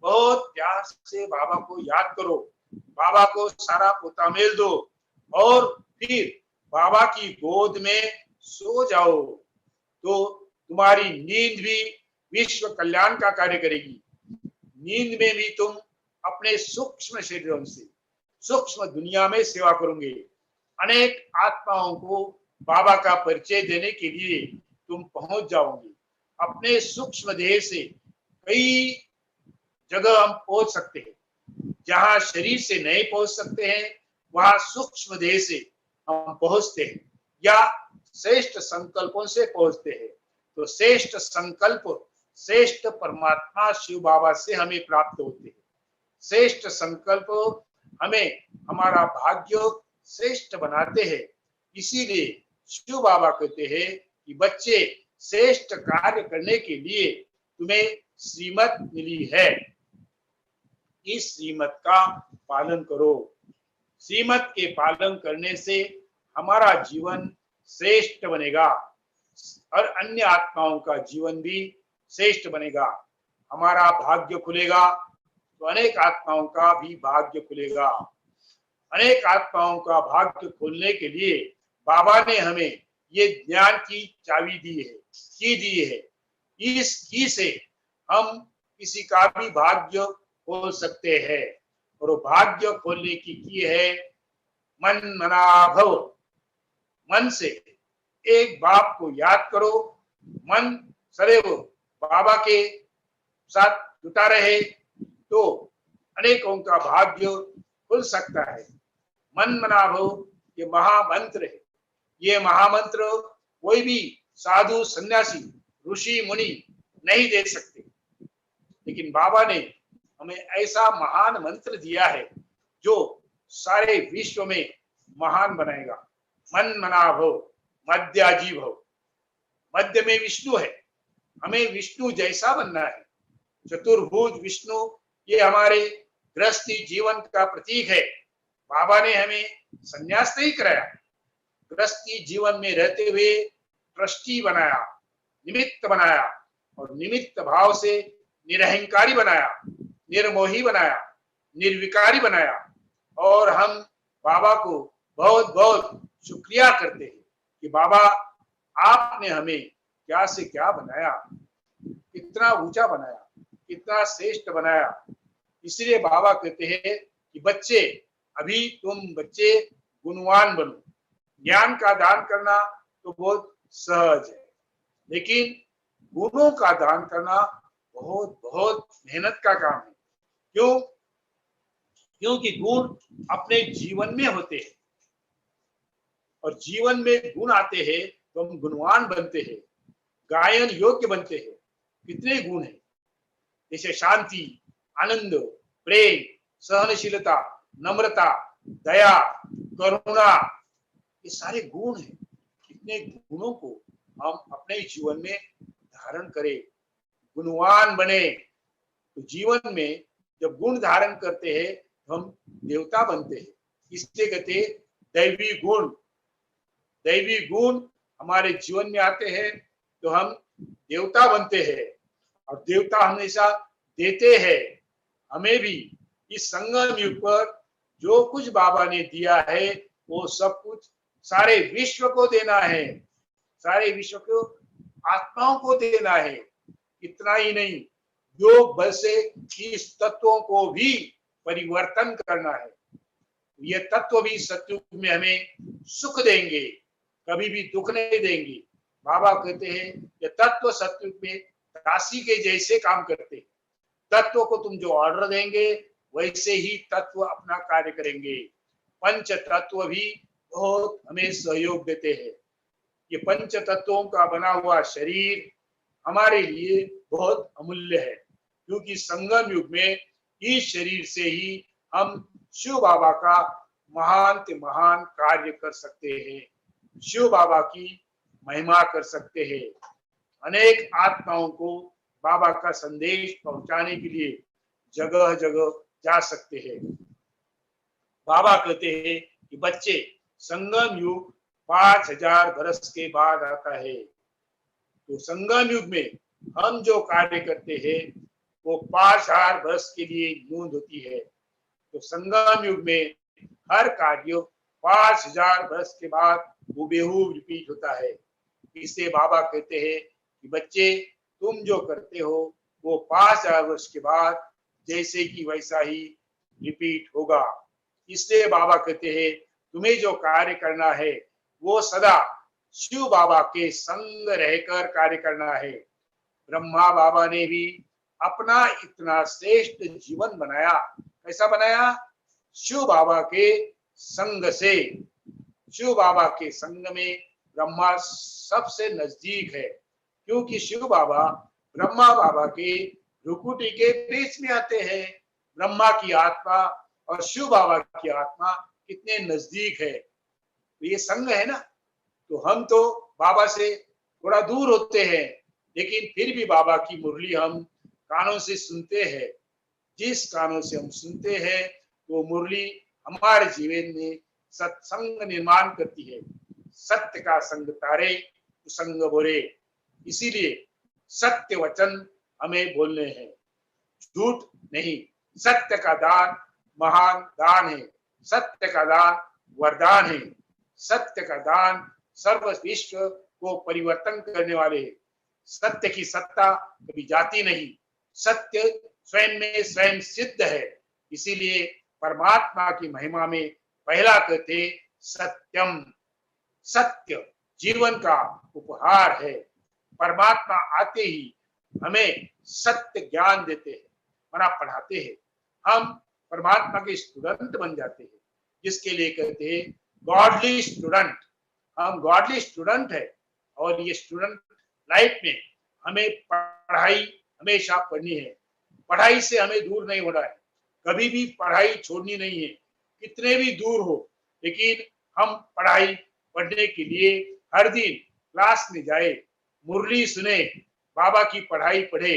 बहुत प्यार से बाबा को याद करो, बाबा को सारा पोता मेल दो और फिर बाबा की गोद में सो जाओ तो तुम्हारी नींद भी विश्व कल्याण का कार्य करेगी। नींद में भी तुम अपने सूक्ष्म शरीरों से सूक्ष्म दुनिया में सेवा करोगे। अनेक आत्माओं को बाबा का परिचय देने के लिए तुम पहुंच जाओगे। अपने सूक्ष्म देह से कई जगह हम पहुंच सकते हैं। जहां शरीर से नहीं पहुंच सकते हैं वहां सूक्ष्म देह से हम पहुंचते हैं या श्रेष्ठ संकल्पों से पहुंचते हैं। तो श्रेष्ठ संकल्प श्रेष्ठ परमात्मा शिव बाबा से हमें प्राप्त होते हैं। श्रेष्ठ संकल्प हमें हमारा भाग्य श्रेष्ठ बनाते हैं। इसीलिए शिव बाबा कहते हैं कि बच्चे श्रेष्ठ कार्य करने के लिए तुम्हें श्रीमत मिली है, इस श्रीमत का पालन करो। श्रीमत के पालन करने से हमारा जीवन श्रेष्ठ बनेगा और अन्य आत्माओं का जीवन भी श्रेष्ठ बनेगा। हमारा भाग्य खुलेगा तो अनेक आत्माओं का भी भाग्य खुलेगा। अनेक आत्माओं का भाग्य खोलने के लिए बाबा ने हमें ये ज्ञान की चाबी दी है, की दी है। इस की से हम किसी का भी भाग्य खोल सकते हैं और वो भाग्य खोलने की है मन मना भव। मन से एक बाप को याद करो, मन सदैव बाबा के साथ जुटा रहे तो अनेकों का भाग्य खुल सकता है। मन मना भव ये महामंत्र है। ये महामंत्र कोई भी साधु सन्यासी ऋषि मुनि नहीं दे सकते, लेकिन बाबा ने हमें ऐसा महान मंत्र दिया है जो सारे विश्व में महान बनाएगा। मन मना भव मध्याजी भव। मध्य में विष्णु है, हमें विष्णु जैसा बनना है। चतुर्भुज विष्णु, ये हमारे गृहस्थी जीवन का प्रतीक है। बाबा ने हमें संन्यास नहीं कराया, गृहस्थी जीवन में रहते हुए ट्रस्टी बनाया, निमित्त बनाया, और निमित्त भाव से निरहंकारी बनाया, निर्मोही बनाया, निर्विकारी बनाया। और हम बाबा को बहुत बहुत शुक्रिया करते हैं कि बाबा आपने हमें क्या से क्या बनाया, कितना ऊंचा बनाया, कितना श्रेष्ठ बनाया। इसलिए बाबा कहते हैं कि बच्चे, अभी तुम बच्चे गुणवान बनो। ज्ञान का दान करना तो बहुत सहज है, लेकिन गुणों का दान करना बहुत बहुत मेहनत का काम है। क्यों? क्योंकि गुण अपने जीवन में होते हैं, और जीवन में गुण आते हैं तो हम गुणवान बनते हैं, गायन योग्य बनते हैं। कितने गुण हैं, जैसे शांति, आनंद, प्रेम, सहनशीलता, नम्रता, दया, करुणा, ये सारे गुण हैं। कितने गुणों को हम अपने जीवन में धारण करें, गुणवान बने। तो जीवन में जब गुण धारण करते हैं तो हम देवता बनते हैं। इससे कहते दैवी गुण। दैवी गुण हमारे जीवन में आते हैं तो हम देवता बनते हैं, और देवता हमेशा देते हैं। हमें भी इस संगम युग पर जो कुछ बाबा ने दिया है वो सब कुछ सारे विश्व को देना है, सारे विश्व को आत्माओं को देना है। इतना ही नहीं, योग बल से इस तत्वों को भी परिवर्तन करना है। ये तत्व भी सतयुग में हमें सुख देंगे, कभी भी दुख नहीं देंगे। बाबा कहते हैं ये तत्व सतयुग में दासी के जैसे काम करते हैं। तत्व को तुम जो ऑर्डर देंगे वैसे ही तत्व अपना कार्य करेंगे। पंच तत्व भी बहुत हमें सहयोग देते हैं। ये पंच तत्वों का बना हुआ शरीर हमारे लिए बहुत अमूल्य है, क्योंकि संगम युग में इस शरीर से ही हम शिव बाबा का महान से महान कार्य कर सकते हैं, शिव बाबा की महिमा कर सकते हैं, अनेक आत्माओं को बाबा का संदेश पहुंचाने के लिए जगह जगह जा सकते हैं। बाबा कहते हैं कि बच्चे, संगम युग 5000 बरस के बाद आता है। तो संगम युग में हम जो कार्य करते हैं वो 5000 वर्ष के लिए यूज होती है। तो संगम युग में हर कार्य 5000 वर्ष के बाद हुबेहूब रिपीट होता है। इससे बाबा कहते हैं कि बच्चे, तुम जो करते हो वो 5000 वर्ष के बाद जैसे कि वैसा ही रिपीट होगा। इसलिए बाबा कहते हैं तुम्हें जो कार्य करना है वो सदा शिव बाबा के संग रहकर कार्य करना है। ब्रह्मा बाबा ने भी अपना इतना श्रेष्ठ जीवन बनाया। कैसा बनाया? शिव बाबा के संग से। शिव बाबा के संग में ब्रह्मा सबसे नजदीक है, क्योंकि शिव बाबा ब्रह्मा बाबा के भ्रुकुटी के बीच में आते हैं। ब्रह्मा की आत्मा और शिव बाबा की आत्मा कितने नजदीक है। तो ये संग है ना। तो हम तो बाबा से थोड़ा दूर होते हैं, लेकिन फिर भी बाबा की मुरली हम कानों से सुनते हैं। जिस कानों से हम सुनते हैं वो मुरली हमारे जीवन में सत्संग निर्माण करती है। सत्य का संग तारे, कुसंग बोरे। इसीलिए सत्य वचन हमें बोलने हैं, झूठ नहीं। सत्य का दान महान दान है, सत्य का दान वरदान है। सत्य का दान सर्व विश्व को परिवर्तन करने वाले है। सत्य की सत्ता कभी जाती नहीं, सत्य स्वयं में स्वयं सिद्ध है। इसीलिए परमात्मा की महिमा में पहला कहते सत्यम। सत्य जीवन का उपहार है। परमात्मा आते ही हमें सत्य ज्ञान देते हैं, मना पढ़ाते हैं। हम परमात्मा के स्टूडेंट बन जाते हैं, जिसके लिए कहते हैं गॉडली स्टूडेंट। हम गॉडली स्टूडेंट है, और ये स्टूडेंट लाइफ में हमें पढ़ाई हमेशा पढ़नी है। पढ़ाई से हमें दूर नहीं होना है, कभी भी पढ़ाई छोड़नी नहीं है, कितने भी दूर हो। लेकिन हम पढ़ाई पढ़ने के लिए हर दिन क्लास में जाए, मुरली सुने, बाबा की पढ़ाई पढ़े।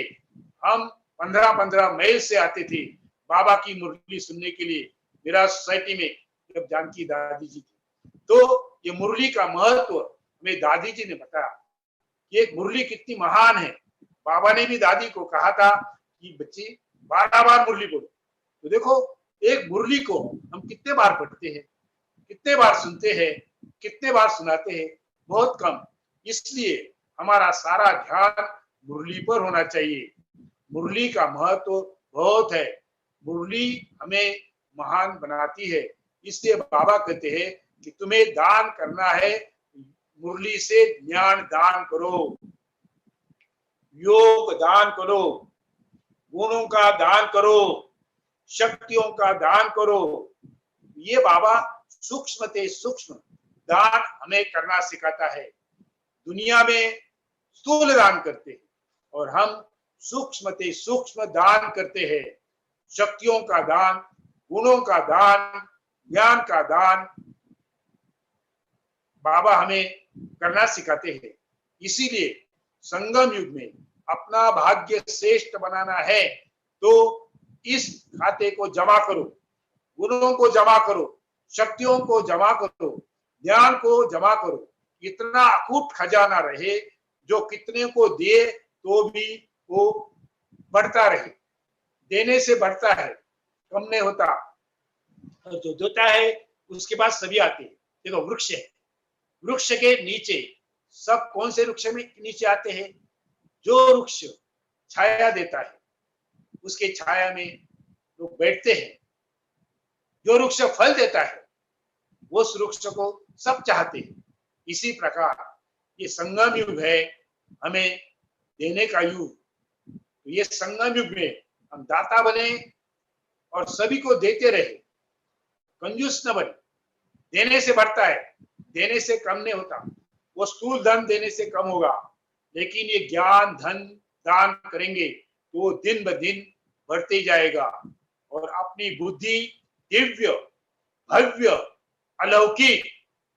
हम 15-15 मील से आते थे बाबा की मुरली सुनने के लिए मेरा सोसाइटी में, जब जानकी दादी जी थी। तो ये मुरली का महत्व हमें दादी जी ने बताया कि एक मुरली कितनी महान है। बाबा ने भी दादी को कहा था कि बच्ची 12 बार मुरली बोलो। तो देखो एक मुरली को हम कितने बार पढ़ते हैं, कितने बार सुनते हैं, कितने बार सुनाते हैं, बहुत कम। इसलिए हमारा सारा ध्यान मुरली पर होना चाहिए। मुरली का महत्व बहुत है, मुरली हमें महान बनाती है। इसलिए बाबा कहते हैं कि तुम्हें दान करना है, मुरली से ज्ञान दान करो, योग दान करो, गुणों का दान करो, शक्तियों का दान करो। ये बाबा सूक्ष्म ते सूक्ष्म दान हमें करना सिखाता है। दुनिया में स्थूल दान करते हैं और हम सूक्ष्म ते सूक्ष्म दान करते हैं। शक्तियों का दान, गुणों का दान, ज्ञान का दान बाबा हमें करना सिखाते हैं। इसीलिए संगम युग में अपना भाग्य श्रेष्ठ बनाना है तो इस खाते को जमा करो, गुणों को जमा करो, शक्तियों को जमा करो, ज्ञान को जमा करो। इतना अकूट खजाना रहे जो कितने को दे तो भी वो बढ़ता रहे, देने से बढ़ता है, कम नहीं होता। और जो देता है उसके बाद सभी आते हैं। देखो वृक्ष है, वृक्ष के नीचे सब कौन से वृक्ष में नीचे आते हैं? जो वृक्ष छाया देता है उसके छाया में लोग बैठते हैं। जो वृक्ष फल देता है उस वृक्ष को सब चाहते हैं। इसी प्रकार ये संगम युग है, हमें देने का युग। तो ये संगम युग में हम दाता बने और सभी को देते रहे, कंजूस न बने। देने से बढ़ता है, देने से कम नहीं होता। वो स्थूल धन देने से कम होगा, लेकिन ये ज्ञान धन दान करेंगे तो वो दिन ब दिन बढ़ते जाएगा और अपनी बुद्धि दिव्य, भव्य, अलौकिक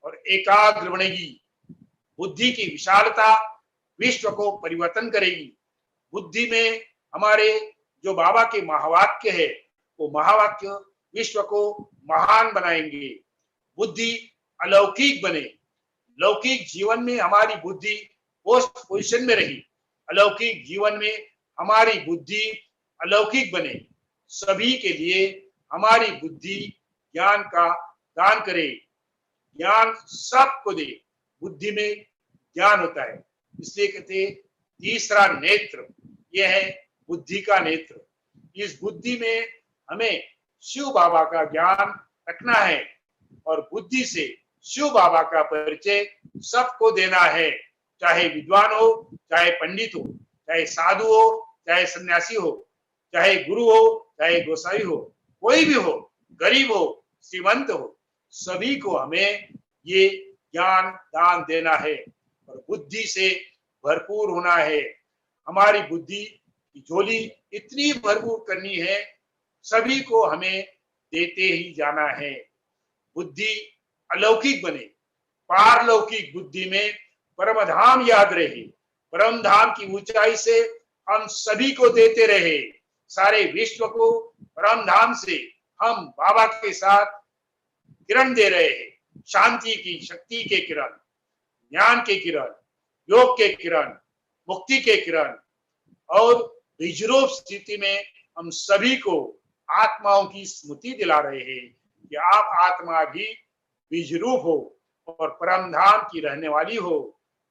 और एकाग्र बनेगी। बुद्धि की विशालता विश्व को परिवर्तन करेगी। बुद्धि में हमारे जो बाबा के महावाक्य है वो महावाक्य विश्व को महान बनाएंगे। बुद्धि अलौकिक बने, लौकिक जीवन में हमारी बुद्धि पोस्ट पोजिशन में रही, अलौकिक जीवन में हमारी बुद्धि अलौकिक बने। सभी के लिए हमारी बुद्धि ज्ञान का दान करे, ज्ञान सबको दे। बुद्धि में ज्ञान होता है, इसलिए कहते तीसरा नेत्र यह है बुद्धि का नेत्र। इस बुद्धि में हमें शिव बाबा का ज्ञान रखना है और बुद्धि से शिव बाबा का परिचय सबको देना है, चाहे विद्वान हो, चाहे पंडित हो, चाहे साधु हो, चाहे सन्यासी हो, चाहे गुरु हो, चाहे गोसाई हो, कोई भी हो, गरीब हो, श्रीमंत हो, सभी को हमें ये ज्ञान दान देना है और बुद्धि से भरपूर होना है। हमारी बुद्धि की झोली इतनी भरपूर करनी है, सभी को हमें देते ही जाना है। बुद्धि अलौकिक बने, पारलौकिक बुद्धि में परम धाम याद रहे, परम धाम की ऊंचाई से हम सभी को देते रहे, सारे विश्व को परम धाम से हम बाबा के साथ किरण दे रहे हैं। शांति की शक्ति के किरण, ज्ञान के किरण, योग के किरण, मुक्ति के किरण और बीजरूप स्थिति में हम सभी को आत्माओं की स्मृति दिला रहे हैं कि आप आत्मा भी बीजरूप हो और परम धाम की रहने वाली हो,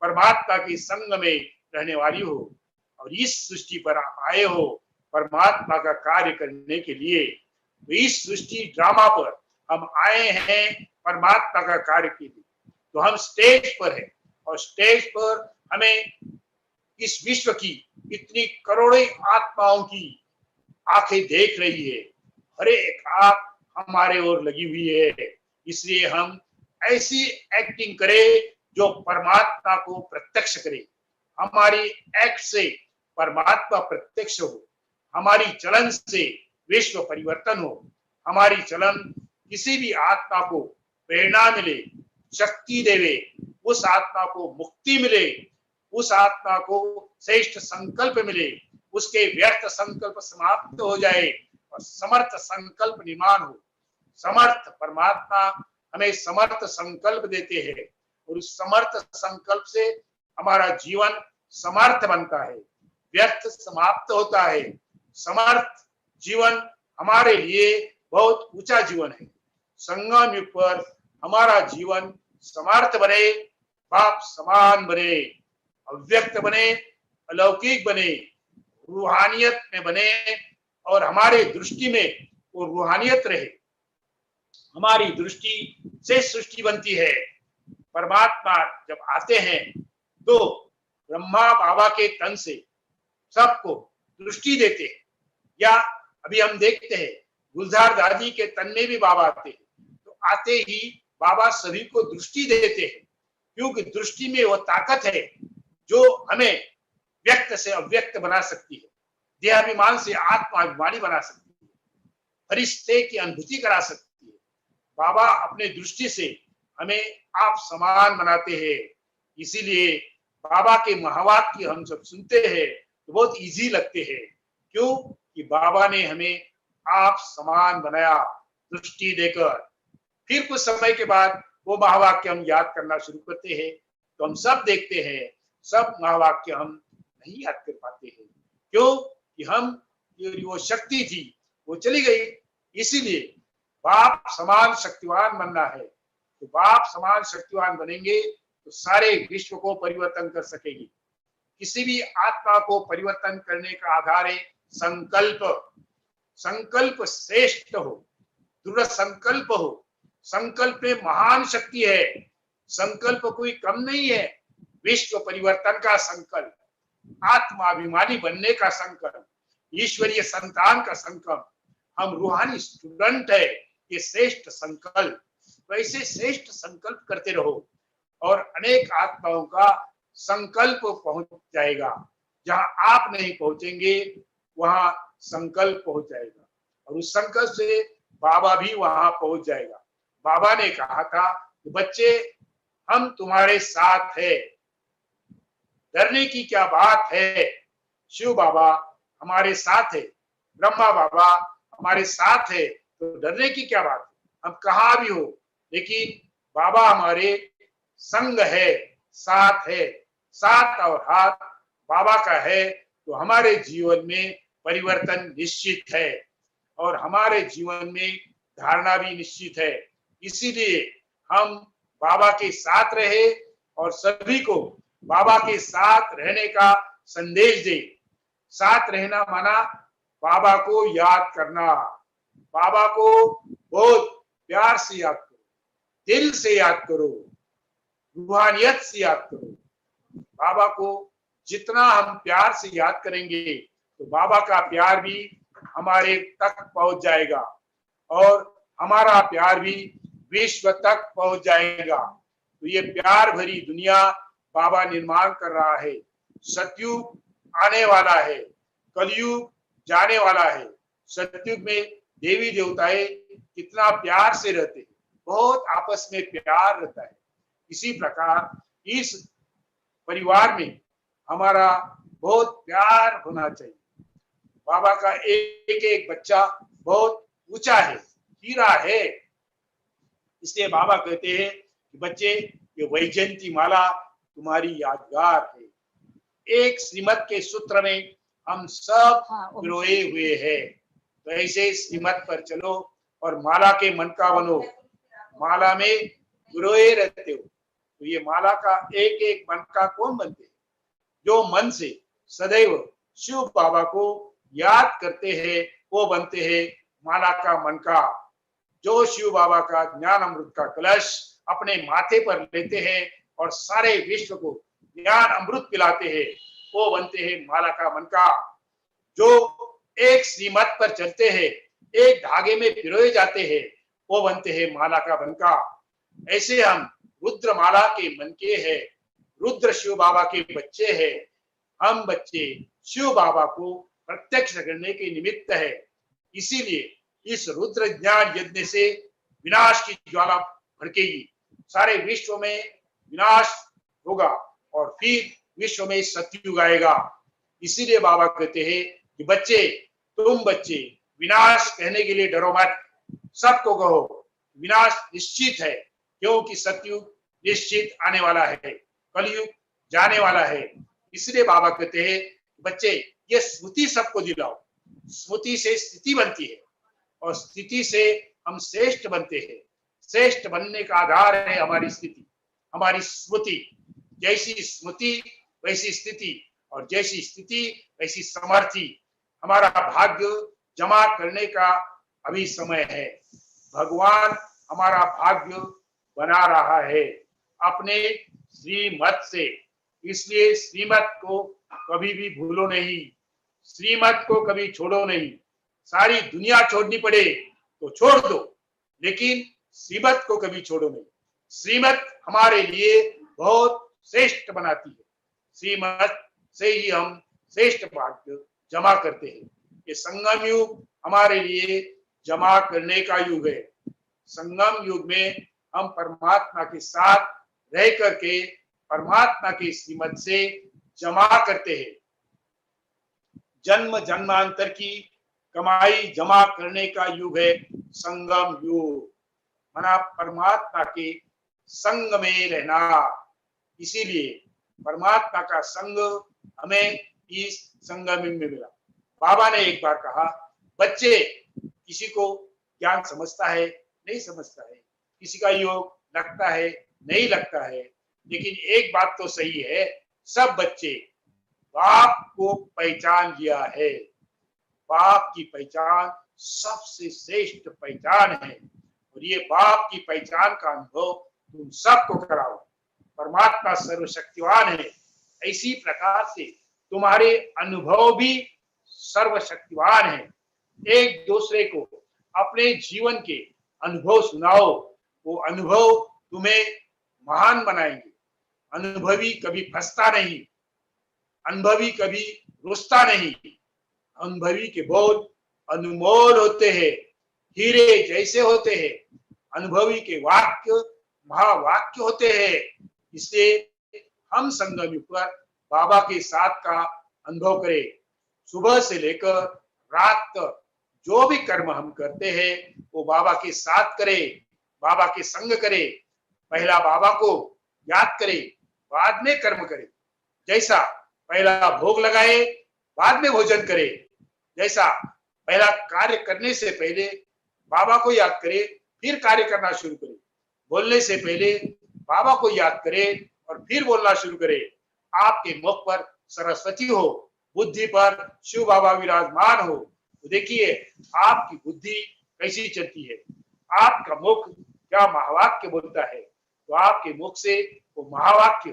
परमात्मा के संग में रहने वाली हो और इस सृष्टि पर आप आए हो परमात्मा का कार्य करने के लिए। तो इस सृष्टि ड्रामा पर हम आए हैं परमात्मा का कार्य के लिए। तो हम स्टेज पर हैं और स्टेज पर हमें इस विश्व की इतनी करोड़ों आत्माओं की आंखें देख रही है, हर एक आंख हमारे ओर लगी हुई है। इसलिए हम ऐसी एक्टिंग करें जो परमात्मा को प्रत्यक्ष करे। हमारी एक्ट से परमात्मा प्रत्यक्ष हो, हमारी चलन से विश्व परिवर्तन हो, हमारी चलन किसी भी आत्मा को प्रेरणा मिले, शक्ति देवे, उस आत्मा को मुक्ति मिले, उस आत्मा को श्रेष्ठ संकल्प मिले, उसके व्यर्थ संकल्प समाप्त हो जाए और समर्थ संकल्प निर्माण हो। समर्थ परमात्मा हमें समर्थ संकल्प देते हैं और उस समर्थ संकल्प से हमारा जीवन समर्थ बनता है, व्यर्थ समाप्त होता है। समर्थ जीवन हमारे लिए बहुत ऊंचा जीवन है। संगम युग पर हमारा जीवन समर्थ बने, बाप समान बने, अव्यक्त बने, अलौकिक बने, रूहानियत में बने और हमारे दृष्टि में वो रूहानियत रहे। हमारी दृष्टि से सृष्टि बनती है। परमात्मा जब आते हैं तो ब्रह्मा बाबा के तन से सबको दृष्टि देते हैं। या अभी हम देखते हैं गुलजार दादी के तन में भी बाबा आते हैं, तो आते ही बाबा सभी को दृष्टि देते हैं, क्योंकि दृष्टि में वो ताकत है जो हमें व्यक्त से अव्यक्त बना सकती है, देहाभिमान से आत्माभिमानी बना सकती है, फरिश्ते की अनुभूति करा सकती है। बाबा अपने दृष्टि से हमें आप समान बनाते हैं। इसीलिए बाबा के महावाक्य हम जब सुनते हैं तो बहुत इजी लगते हैं। क्यों? कि बाबा ने हमें आप समान बनाया दृष्टि देकर। फिर कुछ समय के बाद वो महावाक्य हम याद करना शुरू करते हैं तो हम सब देखते हैं सब महावाक्य हम नहीं याद कर पाते हैं। क्यों? कि हम वो शक्ति थी वो चली गई। इसीलिए बाप समान शक्तिवान बनना है। तो बाप समान शक्तिवान बनेंगे तो सारे विश्व को परिवर्तन कर सकेंगे। किसी भी आत्मा को परिवर्तन करने का आधार है संकल्प। संकल्प श्रेष्ठ हो, दृढ़ संकल्प हो। संकल्प में महान शक्ति है। संकल्प कोई कम नहीं है। विश्व परिवर्तन का संकल्प, आत्माभिमानी बनने का संकल्प, ईश्वरीय संतान का संकल्प, हम रूहानी स्टूडेंट है, ये श्रेष्ठ संकल्प। वैसे श्रेष्ठ संकल्प करते रहो और अनेक आत्माओं का संकल्प पहुंच जाएगा। जहां आप नहीं पहुंचेंगे वहां संकल्प पहुंच जाएगा और उस संकल्प से बाबा भी वहां पहुंच जाएगा। बाबा ने कहा था कि बच्चे हम तुम्हारे साथ है, डरने की क्या बात है। शिव बाबा हमारे साथ है, ब्रह्मा बाबा हमारे साथ है, तो डरने की क्या बात है। हम कहाँ भी हो लेकिन बाबा हमारे संग है, साथ है। साथ और हाथ बाबा का है तो हमारे जीवन में परिवर्तन निश्चित है और हमारे जीवन में धारणा भी निश्चित है। इसीलिए हम बाबा के साथ रहे और सभी को बाबा के साथ रहने का संदेश दे। साथ रहना माना बाबा को याद करना, बाबा को बहुत प्यार से याद करो, दिल से याद करो, रूहानियत से याद करो। बाबा को जितना हम प्यार से याद करेंगे तो बाबा का प्यार भी हमारे तक पहुंच जाएगा और हमारा प्यार भी विश्व तक पहुंच जाएगा। तो ये प्यार भरी दुनिया बाबा निर्माण कर रहा है। सतयुग आने वाला है, कलयुग जाने वाला है। सतयुग में देवी देवताएं कितना प्यार से रहते हैं, बहुत आपस में प्यार रहता है। इसी प्रकार इस परिवार में हमारा बहुत प्यार होना चाहिए। बाबा का एक एक बच्चा बहुत ऊंचा है, हीरा है। इसलिए बाबा कहते हैं कि बच्चे ये वैजयंती माला तुम्हारी यादगार है। एक श्रीमत के सूत्र में हम सब पिरोए हुए हैं। तो ऐसे श्रीमत पर चलो और माला के मन का बनो। माला में पिरोए रहते हो तो ये माला का एक एक मन का कौन बनते हैं? जो मन से सदैव शिव बाबा को याद करते हैं वो बनते हैं माला का मन का। जो शिव बाबा का ज्ञान अमृत का कलश अपने माथे पर लेते हैं और सारे विश्व को ज्ञान अमृत पिलाते हैं वो बनते हैं माला का मन का। जो एक श्रीमत पर चलते हैं, एक धागे में पिरोए जाते हैं वो बनते हैं माला का मन का। ऐसे हम रुद्र माला के मन के हैं, रुद्र शिव बाबा के बच्चे हैं। हम बच्चे शिव बाबा को प्रत्यक्ष करने के निमित्त है। इसीलिए इस रुद्र ज्ञान यज्ञ से विनाश की ज्वाला भड़केगी, सारे विश्व में विनाश होगा और फिर विश्व में सतयुग आएगा। इसीलिए बाबा कहते हैं कि बच्चे, तुम बच्चे विनाश कहने के लिए डरो मत, सबको कहो विनाश निश्चित है, क्योंकि सतयुग निश्चित आने वाला है, कलयुग जाने वाला है। इसलिए बाबा कहते हैं बच्चे ये स्मृति सबको दिलाओ, स्मृति से स्थिति बनती है और स्थिति से हम श्रेष्ठ बनते हैं। श्रेष्ठ बनने का आधार है हमारी स्थिति, हमारी स्मृति। जैसी स्मृति वैसी स्थिति, और जैसी स्थिति वैसी समर्थी। हमारा भाग्य जमा करने का अभी समय है। भगवान हमारा भाग्य बना रहा है अपने श्रीमत से। इसलिए श्रीमत को कभी भी भूलो नहीं, श्रीमत को कभी छोड़ो नहीं। सारी दुनिया छोड़नी पड़े तो छोड़ दो, लेकिन श्रीमत को कभी छोड़ो नहीं। श्रीमत हमारे लिए बहुत श्रेष्ठ बनाती है। श्रीमत से ही हम श्रेष्ठ भाग्य जमा करते हैं। ये संगम युग हमारे लिए जमा करने का युग है। संगम युग में हम परमात्मा के साथ रह करके परमात्मा की श्रीमत से जमा करते हैं। जन्म जन्मांतर की कमाई जमा करने का युग है संगम युग, माना परमात्मा के संग में रहना। इसीलिए परमात्मा का संग हमें इस संगम में मिला। बाबा ने एक बार कहा, बच्चे किसी को ज्ञान समझता है नहीं समझता है, किसी का योग लगता है नहीं लगता है, लेकिन एक बात तो सही है, सब बच्चे बाप को पहचान लिया है। बाप की पहचान सबसे श्रेष्ठ पहचान है, और ये बाप की पहचान का अनुभव तुम सबको कराओ। परमात्मा सर्वशक्तिवान है, इसी प्रकार से तुम्हारे अनुभव भी सर्वशक्तिवान है। एक दूसरे को अपने जीवन के अनुभव सुनाओ, वो अनुभव तुम्हें महान बनाएंगे। अनुभवी कभी फंसता नहीं, अनुभवी कभी रुसता नहीं। अनुभवी के बोल अनमोल होते हैं, हीरे जैसे होते हैं। अनुभवी के वाक्य महावाक्य होते हैं। इसलिए हम संगम युग पर बाबा के साथ का अनुभव करें। सुबह से लेकर रात तक जो भी कर्म हम करते हैं वो बाबा के साथ करें, बाबा के संग करें। पहला बाबा को याद करें, बाद में कर्म करें। जैसा पहला भोग लगाए, बाद में भोजन करे। जैसा पहला कार्य करने से पहले बाबा को याद करे, फिर कार्य करना शुरू करे। बोलने से पहले बाबा को याद करे और फिर बोलना शुरू करे। आपके मुख पर सरस्वती हो, बुद्धि पर शिव बाबा विराजमान हो। तो देखिए आपकी बुद्धि कैसी चलती है, आपका मुख क्या महावाक्य बोलता है, तो आपके मुख से वो महावाक्य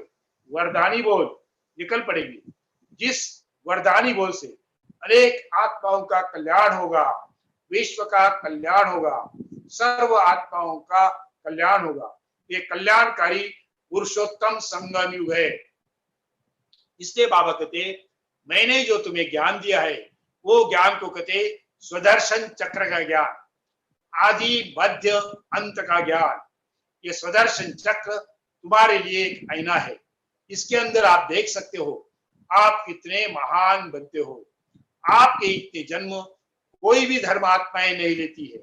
वरदानी बोल निकल पड़ेंगे। जिस वरदानी बोल से अनेक आत्माओं का कल्याण होगा, विश्व का कल्याण होगा, सर्व आत्माओं का कल्याण होगा। ये कल्याणकारी पुरुषोत्तम संगम युग है। इसलिए बाबा कहते मैंने जो तुम्हें ज्ञान दिया है वो ज्ञान को कहते स्वदर्शन चक्र का ज्ञान, आदि मध्य अंत का ज्ञान। ये स्वदर्शन चक्र तुम्हारे लिए एक आईना है। इसके अंदर आप देख सकते हो आप कितने महान बनते हो। आपके इतने जन्म कोई भी धर्मात्माएं नहीं लेती है।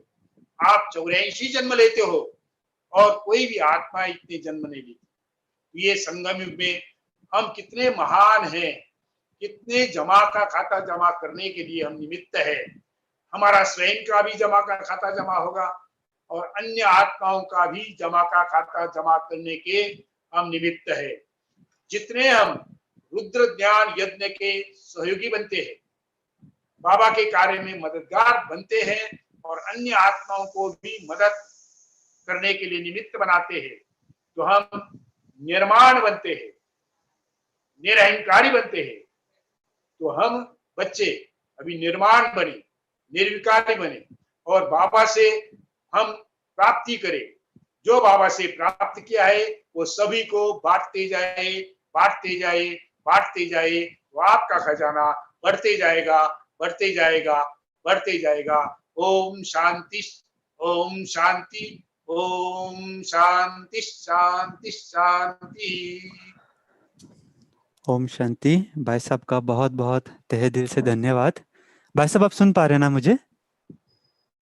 आप 84 जन्म लेते हो और कोई भी आत्मा इतने जन्म नहीं लेती। ये संगम युग में हम कितने महान हैं, कितने जमा का खाता जमा करने के लिए हम निमित्त है। हमारा स्वयं का भी जमा का खाता जमा होगा और अन्य आत्माओं का भी जमा का खाता जमा करने के हम निमित्त है। जितने हम रुद्र ज्ञान यज्ञ के सहयोगी बनते हैं, बाबा के कार्य में मददगार बनते हैं और अन्य आत्माओं को भी मदद करने के लिए निमित्त बनाते हैं, तो हम निर्माण बनते हैं, निरहंकारी बनते हैं। तो हम बच्चे अभी निर्माण बने, निर्विकारी बने और बाबा से हम प्राप्ति करें। जो बाबा से प्राप्त किया है वो सभी को बांटते जाए, बांटते जाए, बांटते जाए, तो आपका खजाना बढ़ते जाएगा, बढ़ते जाएगा, बढ़ते जाएगा। ओम शांति, ओम शांति, ओम शांति, शांति शांति। ओम शांति। भाई साहब का बहुत बहुत तहे दिल से धन्यवाद। भाई साहब आप सुन पा रहे हैं ना मुझे?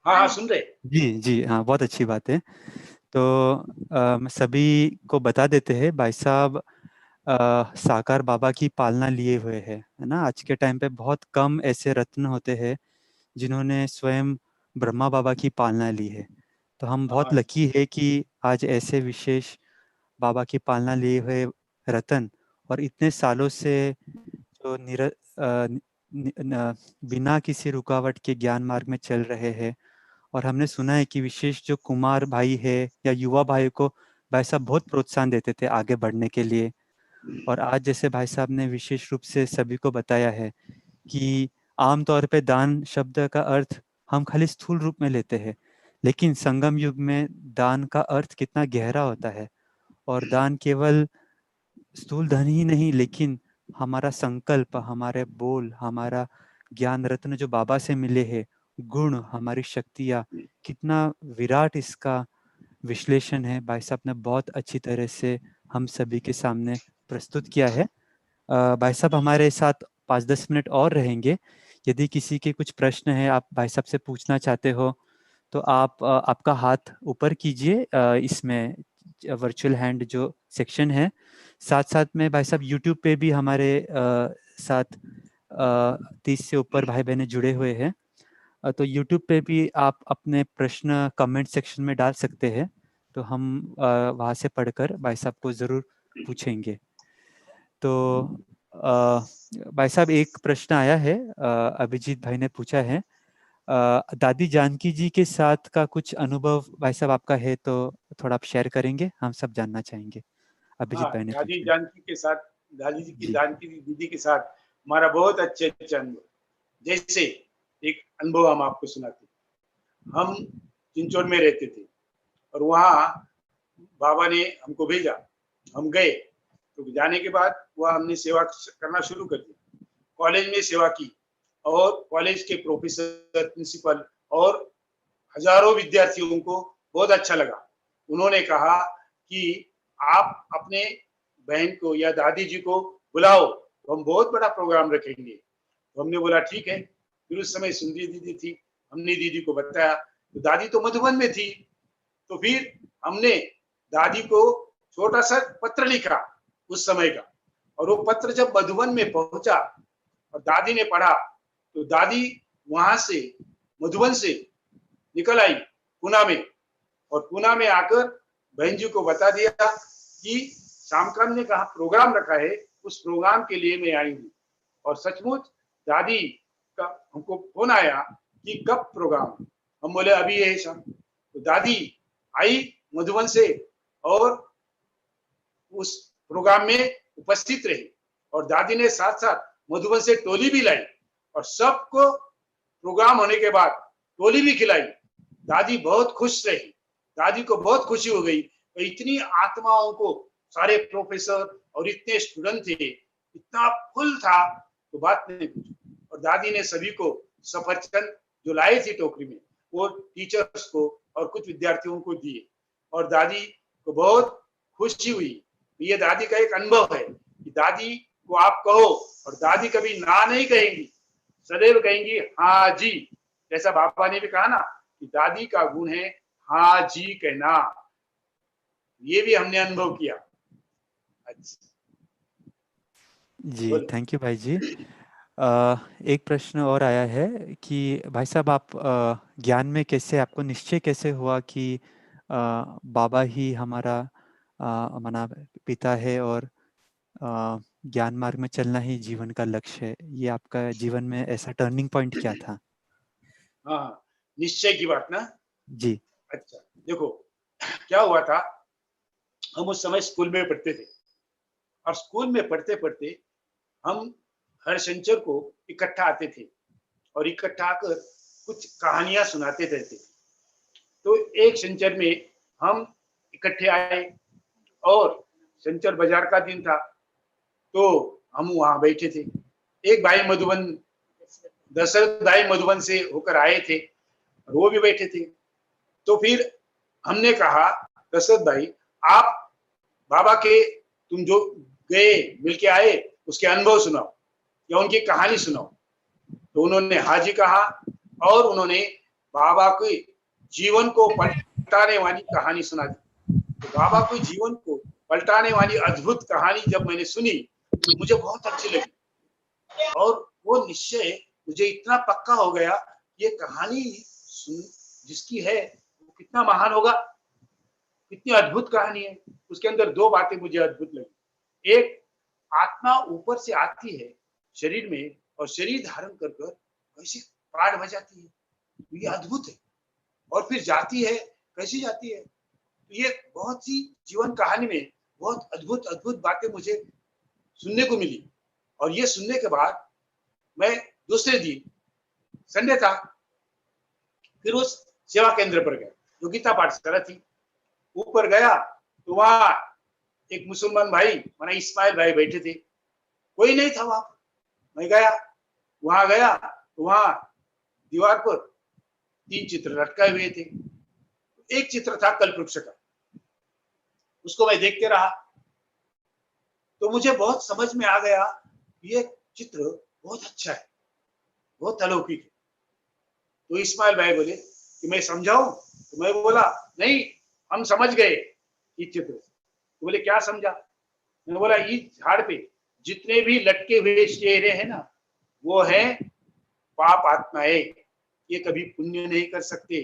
हाँ हाँ सुन रहे। जी जी हाँ, बहुत अच्छी बात है। तो मैं सभी को बता देते हैं, भाई साहब साकार बाबा की पालना लिए हुए है ना। आज के टाइम पे बहुत कम ऐसे रत्न होते हैं जिन्होंने स्वयं ब्रह्मा बाबा की पालना ली है। तो हम बहुत हाँ लकी है कि आज ऐसे विशेष बाबा की पालना लिए हुए रतन और इतने सालों से जो बिना किसी रुकावट के ज्ञान मार्ग में चल रहे हैं। और हमने सुना है कि विशेष जो कुमार भाई है या युवा भाई को भाई साहब बहुत प्रोत्साहन देते थे आगे बढ़ने के लिए। और आज जैसे भाई साहब ने विशेष रूप से सभी को बताया है कि आमतौर पे दान शब्द का अर्थ हम खाली स्थूल रूप में लेते हैं, लेकिन संगम युग में दान का अर्थ कितना गहरा होता है। और दान केवल स्थूल धन ही नहीं, लेकिन हमारा संकल्प, हमारे बोल, हमारा ज्ञान रत्न जो बाबा से मिले हैं, गुण, हमारी शक्तियाँ, कितना विराट इसका विश्लेषण है भाई साहब ने बहुत अच्छी तरह से हम सभी के सामने प्रस्तुत किया है। भाई साहब हमारे साथ 5-10 मिनट और रहेंगे। यदि किसी के कुछ प्रश्न है, आप भाई साहब से पूछना चाहते हो, तो आप आपका हाथ ऊपर कीजिए इसमें वर्चुअल हैंड जो सेक्शन है। साथ साथ में भाई साहब यूट्यूब पे भी हमारे साथ 30 से ऊपर भाई बहनें जुड़े हुए हैं। तो यूट्यूब पे भी आप अपने प्रश्न कमेंट सेक्शन में डाल सकते हैं, तो हम वहाँ से पढ़कर भाई साहब को ज़रूर पूछेंगे। तो भाई साहब एक प्रश्न आया है, अभिजीत भाई ने पूछा है, दादी जानकी जी के साथ का कुछ अनुभव भाई साहब आपका है तो थोड़ा आप शेयर करेंगे, हम सब जानना चाहेंगे। हाँ, अभिजीत भाई ने दादी पूछा। जानकी के साथ, दादी जी की जी जानकी दीदी के साथ हमारा बहुत अच्छे अच्छे अनुभव। जैसे एक अनुभव हम आपको सुनाते हैं। हम चिंचोड़ में रहते थे और वहाँ बाबा ने हमको भेजा, हम गए। तो जाने के बाद वह हमने सेवा करना शुरू कर दी। कॉलेज में सेवा की और कॉलेज के प्रोफेसर, प्रिंसिपल और हजारों विद्यार्थियों को बहुत अच्छा लगा। उन्होंने कहा कि आप अपने बहन को या दादी जी को बुलाओ, तो हम बहुत बड़ा प्रोग्राम रखेंगे। तो हमने बोला ठीक है। फिर उस समय सुंदरी दीदी थी, हमने दीदी को बताया। तो दादी तो मधुबन में थी। तो फिर हमने दादी को छोटा सा पत्र लिखा उस समय का, और वो पत्र जब मधुबन में पहुंचा और दादी ने पढ़ा, तो दादी वहां से, मधुबन से निकल आई पूना में, और पूना में आकर बहन जी को बता दिया कि शामकान ने कहा प्रोग्राम रखा है, उस प्रोग्राम के लिए मैं आई हूँ। और सचमुच दादी का हमको फोन आया कि कब प्रोग्राम। हम बोले अभी है शाम। तो दादी आई मधुबन से और उस प्रोग्राम में उपस्थित रही, और दादी ने साथ साथ मधुबन से टोली भी लाई, और सबको प्रोग्राम होने के बाद टोली भी खिलाई। दादी बहुत खुश रही, दादी को बहुत खुशी हो गई। तो इतनी आत्माओं को, सारे प्रोफेसर और इतने स्टूडेंट थे, इतना फुल था, तो बात नहीं पूछो। और दादी ने सभी को सफरचंद जो लाई थी टोकरी में, वो टीचर्स को और कुछ विद्यार्थियों को दिए, और दादी को बहुत खुशी हुई। ये दादी का एक अनुभव है कि दादी को आप कहो और दादी कभी ना नहीं कहेंगी, सदैव कहेंगी हाँ जी। जैसा बाबा ने भी कहा ना कि दादी का गुण है हाँ जी कहना। ये भी हमने अनुभव किया। अच्छा, जी, थैंक यू भाई जी। एक प्रश्न और आया है कि भाई साहब आप ज्ञान में कैसे, आपको निश्चय कैसे हुआ कि बाबा ही हमारा माना पिता है और ज्ञान मार्ग में चलना ही जीवन का लक्ष्य है? ये आपका जीवन में ऐसा टर्निंग पॉइंट क्या था? हाँ, निश्चय की बात ना। जी अच्छा, देखो क्या हुआ था, हम उस समय स्कूल में पढ़ते थे, और स्कूल में पढ़ते पढ़ते हम हर शनिचर को इकट्ठा आते थे, और इकट्ठा आकर कुछ कहानियां सुनाते रहते थे। तो एक शनिचर में हम इकट्ठे आए, और शनिचर बाजार का दिन था, तो हम वहां बैठे थे। एक भाई मधुबन, दशरथ भाई मधुबन से होकर आए थे, और वो भी बैठे थे। तो फिर हमने कहा दशरथ भाई, आप बाबा के, तुम जो गए मिलके आए, उसके अनुभव सुनाओ या उनकी कहानी सुनाओ। तो उन्होंने हाजी कहा और उन्होंने बाबा के जीवन को पलटाने वाली कहानी सुना दी। तो बाबा के जीवन को पलटाने वाली अद्भुत कहानी जब मैंने सुनी तो मुझे बहुत अच्छी लगी और वो निश्चय मुझे इतना पक्का हो गया, ये कहानी जिसकी है वो कितना महान होगा, कितनी अद्भुत कहानी है। उसके अंदर दो बातें मुझे अद्भुत लगी। एक, आत्मा ऊपर से आती है शरीर में और शरीर धारण कर कर कैसे प्राण बजाती है, तो ये अद्भुत है। और फिर जाती है, कैसी जाती है, तो ये बहुत सी जीवन कहानी में बहुत अद्भुत अद्भुत बातें मुझे सुनने को मिली। और ये सुनने के बाद मैं दूसरे दिन संडे था, फिर उस सेवा केंद्र पर गया जो गीता पाठशाला थी। ऊपर गया तो वहां एक मुसलमान भाई माना इस्माइल भाई बैठे थे, कोई नहीं था वहां। मैं गया, वहां गया तो वहां दीवार पर 3 चित्र लटकाए हुए थे। एक चित्र था कल्पवृक्ष का, उसको मैं देखते रहा तो मुझे बहुत समझ में आ गया, ये चित्र बहुत अच्छा है, बहुत अलौकिक है। तो इस्माइल भाई बोले कि मैं समझाऊं, तो मैं बोला नहीं, हम समझ गए इस चित्र। तो बोले क्या समझा? मैंने बोला इस झाड़ पे जितने भी लटके हुए चेहरे हैं ना, वो है पाप आत्माएं, ये कभी पुण्य नहीं कर सकते।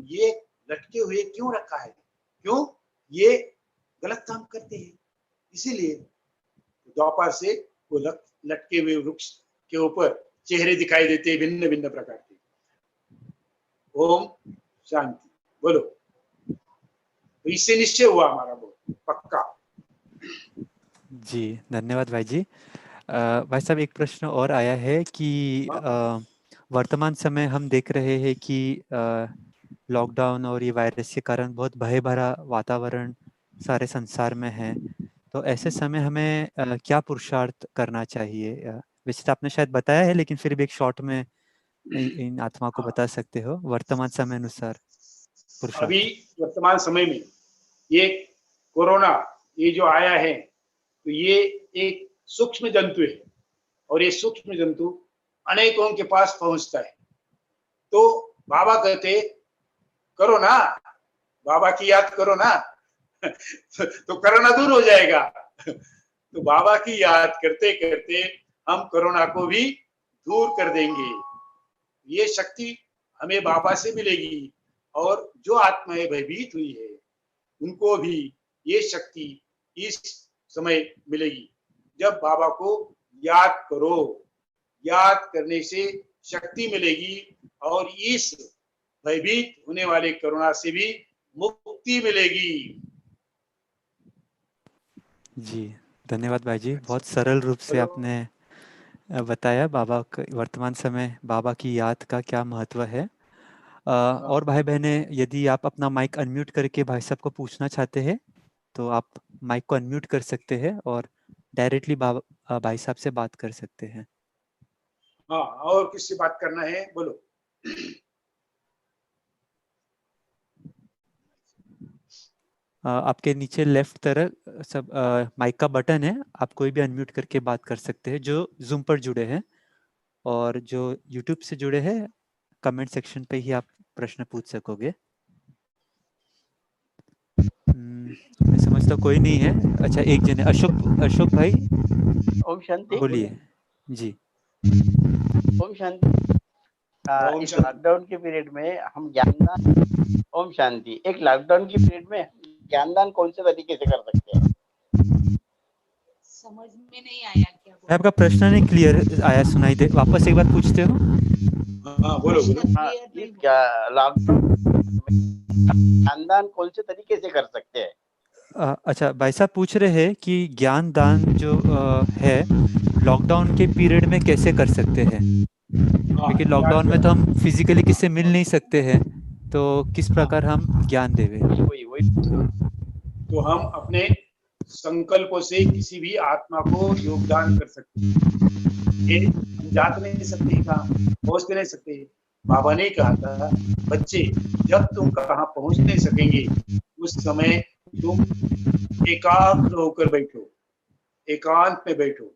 ये लटके हुए क्यों रखा है? क्यों? ये गलत काम करते हैं, इसीलिए द्वापर से वो लटके हुए वृक्ष के ऊपर चेहरे दिखाई देते हैं भिन्न भिन्न प्रकार के। ओम शांति बोलो। तो इससे निश्चय हुआ हमारा बहुत पक्का। जी धन्यवाद भाई जी। भाई साहब एक प्रश्न और आया है कि वर्तमान समय हम देख रहे हैं कि लॉकडाउन और ये वायरस के कारण बहुत भय भरा वातावरण सारे संसार में है। तो ऐसे समय हमें क्या पुरुषार्थ करना चाहिए? वैसे तो आपने शायद बताया है, लेकिन फिर भी एक शॉर्ट में इन आत्मा को बता सकते हो वर्तमान समय अनुसार पुरुषार्थ। अभी वर्तमान समय में ये कोरोना ये जो आया है, तो ये एक सूक्ष्म जंतु है और ये सूक्ष्म जंतु अनेकों के पास पहुंचता है। तो बाबा कहते करो ना, बाबा की याद करो ना तो कोरोना दूर हो जाएगा। तो बाबा की याद करते करते हम कोरोना को भी दूर कर देंगे। ये शक्ति हमें बाबा से मिलेगी और जो आत्माएं भयभीत हुई है उनको भी ये शक्ति इस समय मिलेगी। जब बाबा को याद करो, याद करने से शक्ति मिलेगी और इस भयभीत होने वाले कोरोना से भी मुक्ति मिलेगी। जी धन्यवाद भाई जी, बहुत सरल रूप से आपने बताया बाबा वर्तमान समय बाबा की याद का क्या महत्व है। और भाई बहने, यदि आप अपना माइक अनम्यूट करके भाई साहब को पूछना चाहते हैं तो आप माइक को अनम्यूट कर सकते हैं और डायरेक्टली भाई साहब से बात कर सकते हैं। हाँ, और किससे बात करना है बोलो। आपके नीचे लेफ्ट तरफ सब माइक का बटन है, आप कोई भी अनम्यूट करके बात कर सकते हैं जो जूम पर जुड़े हैं, और जो यूट्यूब से जुड़े हैं कमेंट सेक्शन पे ही आप प्रश्न पूछ सकोगे। मैं समझता कोई नहीं है। अच्छा एक जन है, अशोक भाई। ओम शांति। बोलिए जी। ओम शांति। इस लॉकडाउन के पीरियड में हम ज्ञानदान, ओम शांति, एक लॉकडाउन के पीरियड में ज्ञानदान कौन से तरीके से कर सकते हैं? समझ में नहीं आया क्या बोल। आपका प्रश्न नहीं क्लियर आया, सुनाई दे, वापस एक बार पूछते हो? हाँ बोलो बोलो। लॉकडाउन ज्ञानदान कौन से तरीके से कर सकते हैं? अच्छा भाई साहब पूछ रहे हैं कि ज्ञान दान जो है लॉकडाउन के पीरियड में कैसे कर सकते हैं, क्योंकि लॉकडाउन में तो हम फिजिकली किससे मिल नहीं सकते हैं, तो किस प्रकार हम ज्ञान देवे? तो हम अपने संकल्पों से किसी भी आत्मा को योगदान कर सकते हैं। जा तो नहीं सकते, कहाँ पहुंच नहीं सकते। बाबा ने कहा था बच्चे जब तुम कहाँ पहुंच नहीं सकेंगे उस समय तुम एकाग्र होकर बैठो, एकांत में बैठो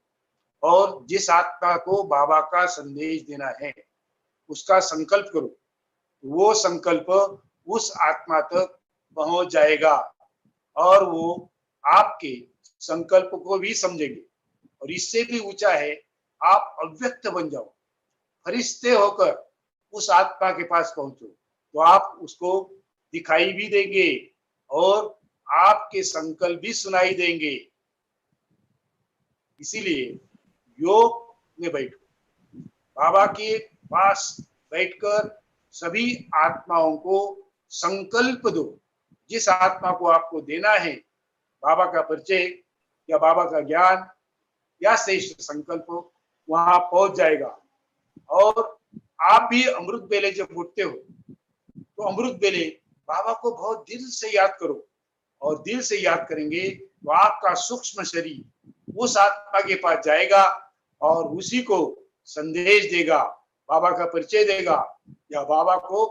और जिस आत्मा को बाबा का संदेश देना है उसका संकल्प करो। वो संकल्प उस आत्मा तक पहुंच जाएगा और वो आपके संकल्प को भी समझेंगे। और इससे भी ऊंचा है, आप अव्यक्त बन जाओ, फरिश्ते होकर उस आत्मा के पास पहुंचो तो आप उसको दिखाई भी देंगे और आपके संकल्प भी सुनाई देंगे। इसीलिए योग में बैठो, बाबा के पास बैठकर सभी आत्माओं को संकल्प दो। जिस आत्मा को आपको देना है बाबा का परिचय या बाबा का ज्ञान या श्रेष्ठ संकल्प, वहां पहुंच जाएगा। और आप भी अमृत बेले जब उठते हो तो अमृत बेले बाबा को बहुत दिल से याद करो और दिल से याद करेंगे तो आपका सूक्ष्म शरीर उस आत्मा के पास जाएगा और उसी को संदेश देगा, बाबा का परिचय देगा या बाबा को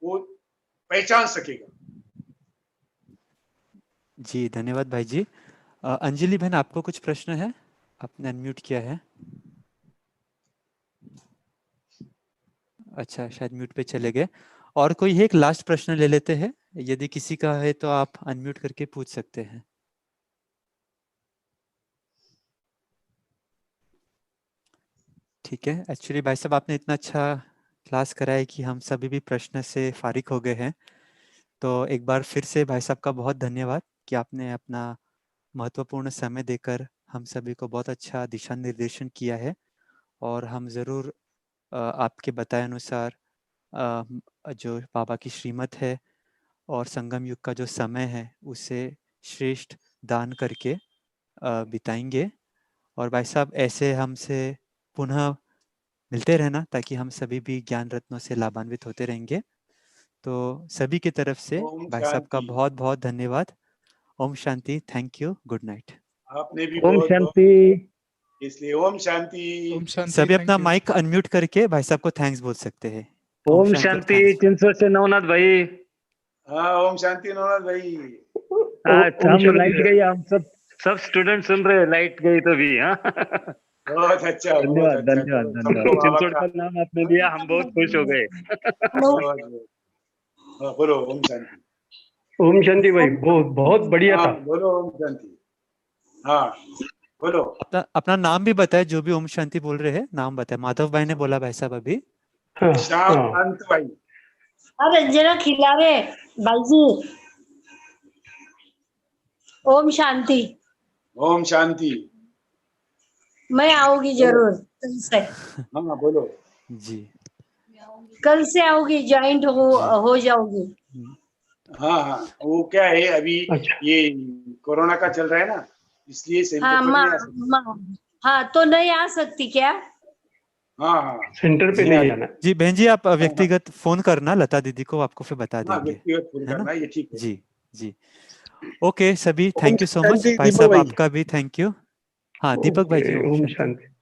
वो पहचान सकेगा। जी धन्यवाद भाई जी। अंजलि बहन, आपको कुछ प्रश्न है? आपने अनम्यूट किया है। अच्छा, शायद म्यूट पे चले गए। और कोई एक लास्ट प्रश्न ले लेते हैं, यदि किसी का है तो आप अनम्यूट करके पूछ सकते हैं। ठीक है। एक्चुअली भाई साहब आपने इतना अच्छा क्लास कराया कि हम सभी भी प्रश्न से फारिग हो गए हैं। तो एक बार फिर से भाई साहब का बहुत धन्यवाद कि आपने अपना महत्वपूर्ण समय देकर हम सभी को बहुत अच्छा दिशा निर्देशन किया है। और हम ज़रूर आपके बताए अनुसार जो बाबा की श्रीमत है और संगम युग का जो समय है उसे श्रेष्ठ दान करके बिताएंगे। और भाई साहब ऐसे हमसे पुनः मिलते रहना ताकि हम सभी भी ज्ञान रत्नों से लाभान्वित होते रहेंगे। तो सभी की तरफ से ओम भाई साहब का शांति। बहुत बहुत धन्यवाद। ओम शांति। Thank you. Good night. आपने भी ओम बहुत शांति। इसलिए ओम शांति। ओम शांति। सभी अपना थैंक यू। माइक अनम्यूट करके भाई साहब को थैंक्स बोल सकते हैं। ओम शांति। thanks। चिंसोर से नवनाथ भाई। हाँ ओम शांति नवनाथ भाई। आज हम लाइट गई, हम सब स्टूडेंट सुन रहे हैं, लाइट गई तो भी। हाँ बहुत अच्छा, बहुत धन्यवाद अच्छा। धन्यवाद सबको धन्यवाद। बाबा चिंसोर का नाम आपने लिया, हम बहुत खुश हो गए। हाँ, बोलो ओम शांति। ओम शांति भाई, बहुत बढ़िया हाँ था। बोलो ओम शांति। हाँ बोलो। अपना नाम भी बताए, जो भी ओम शांति बोल रहे हैं नाम बताए। माधव भाई ने बोला भाई साहब अभी। श्याम कांत भाई। अरे जरा खिला रहे भाई जी। ओम शांति। ओम शांति। मैं आऊंगी जरूर कल से। हाँ बोलो। जी कल से आऊंगी, ज्वाइंट हो जाऊंगी। हाँ हाँ, वो क्या है अभी अच्छा। ये कोरोना का चल रहा है ना, इसलिए सेंटर हाँ पर नहीं आ सकती। हाँ तो नहीं आ सकती क्या? हाँ हाँ सेंटर पे नहीं आना। जी बहन जी, आप व्यक्तिगत फोन करना लता दीदी को, आपको फिर बता हाँ, देंगे। व्यक्तिगत फोन है ना? करना, ये ठीक है। जी जी ओके सभी, थैंक यू सो मच। शांति भाई दीपक साहब भाई। आपका भी थैंक यू। हाँ दीपक भाई जी, ओम शांति।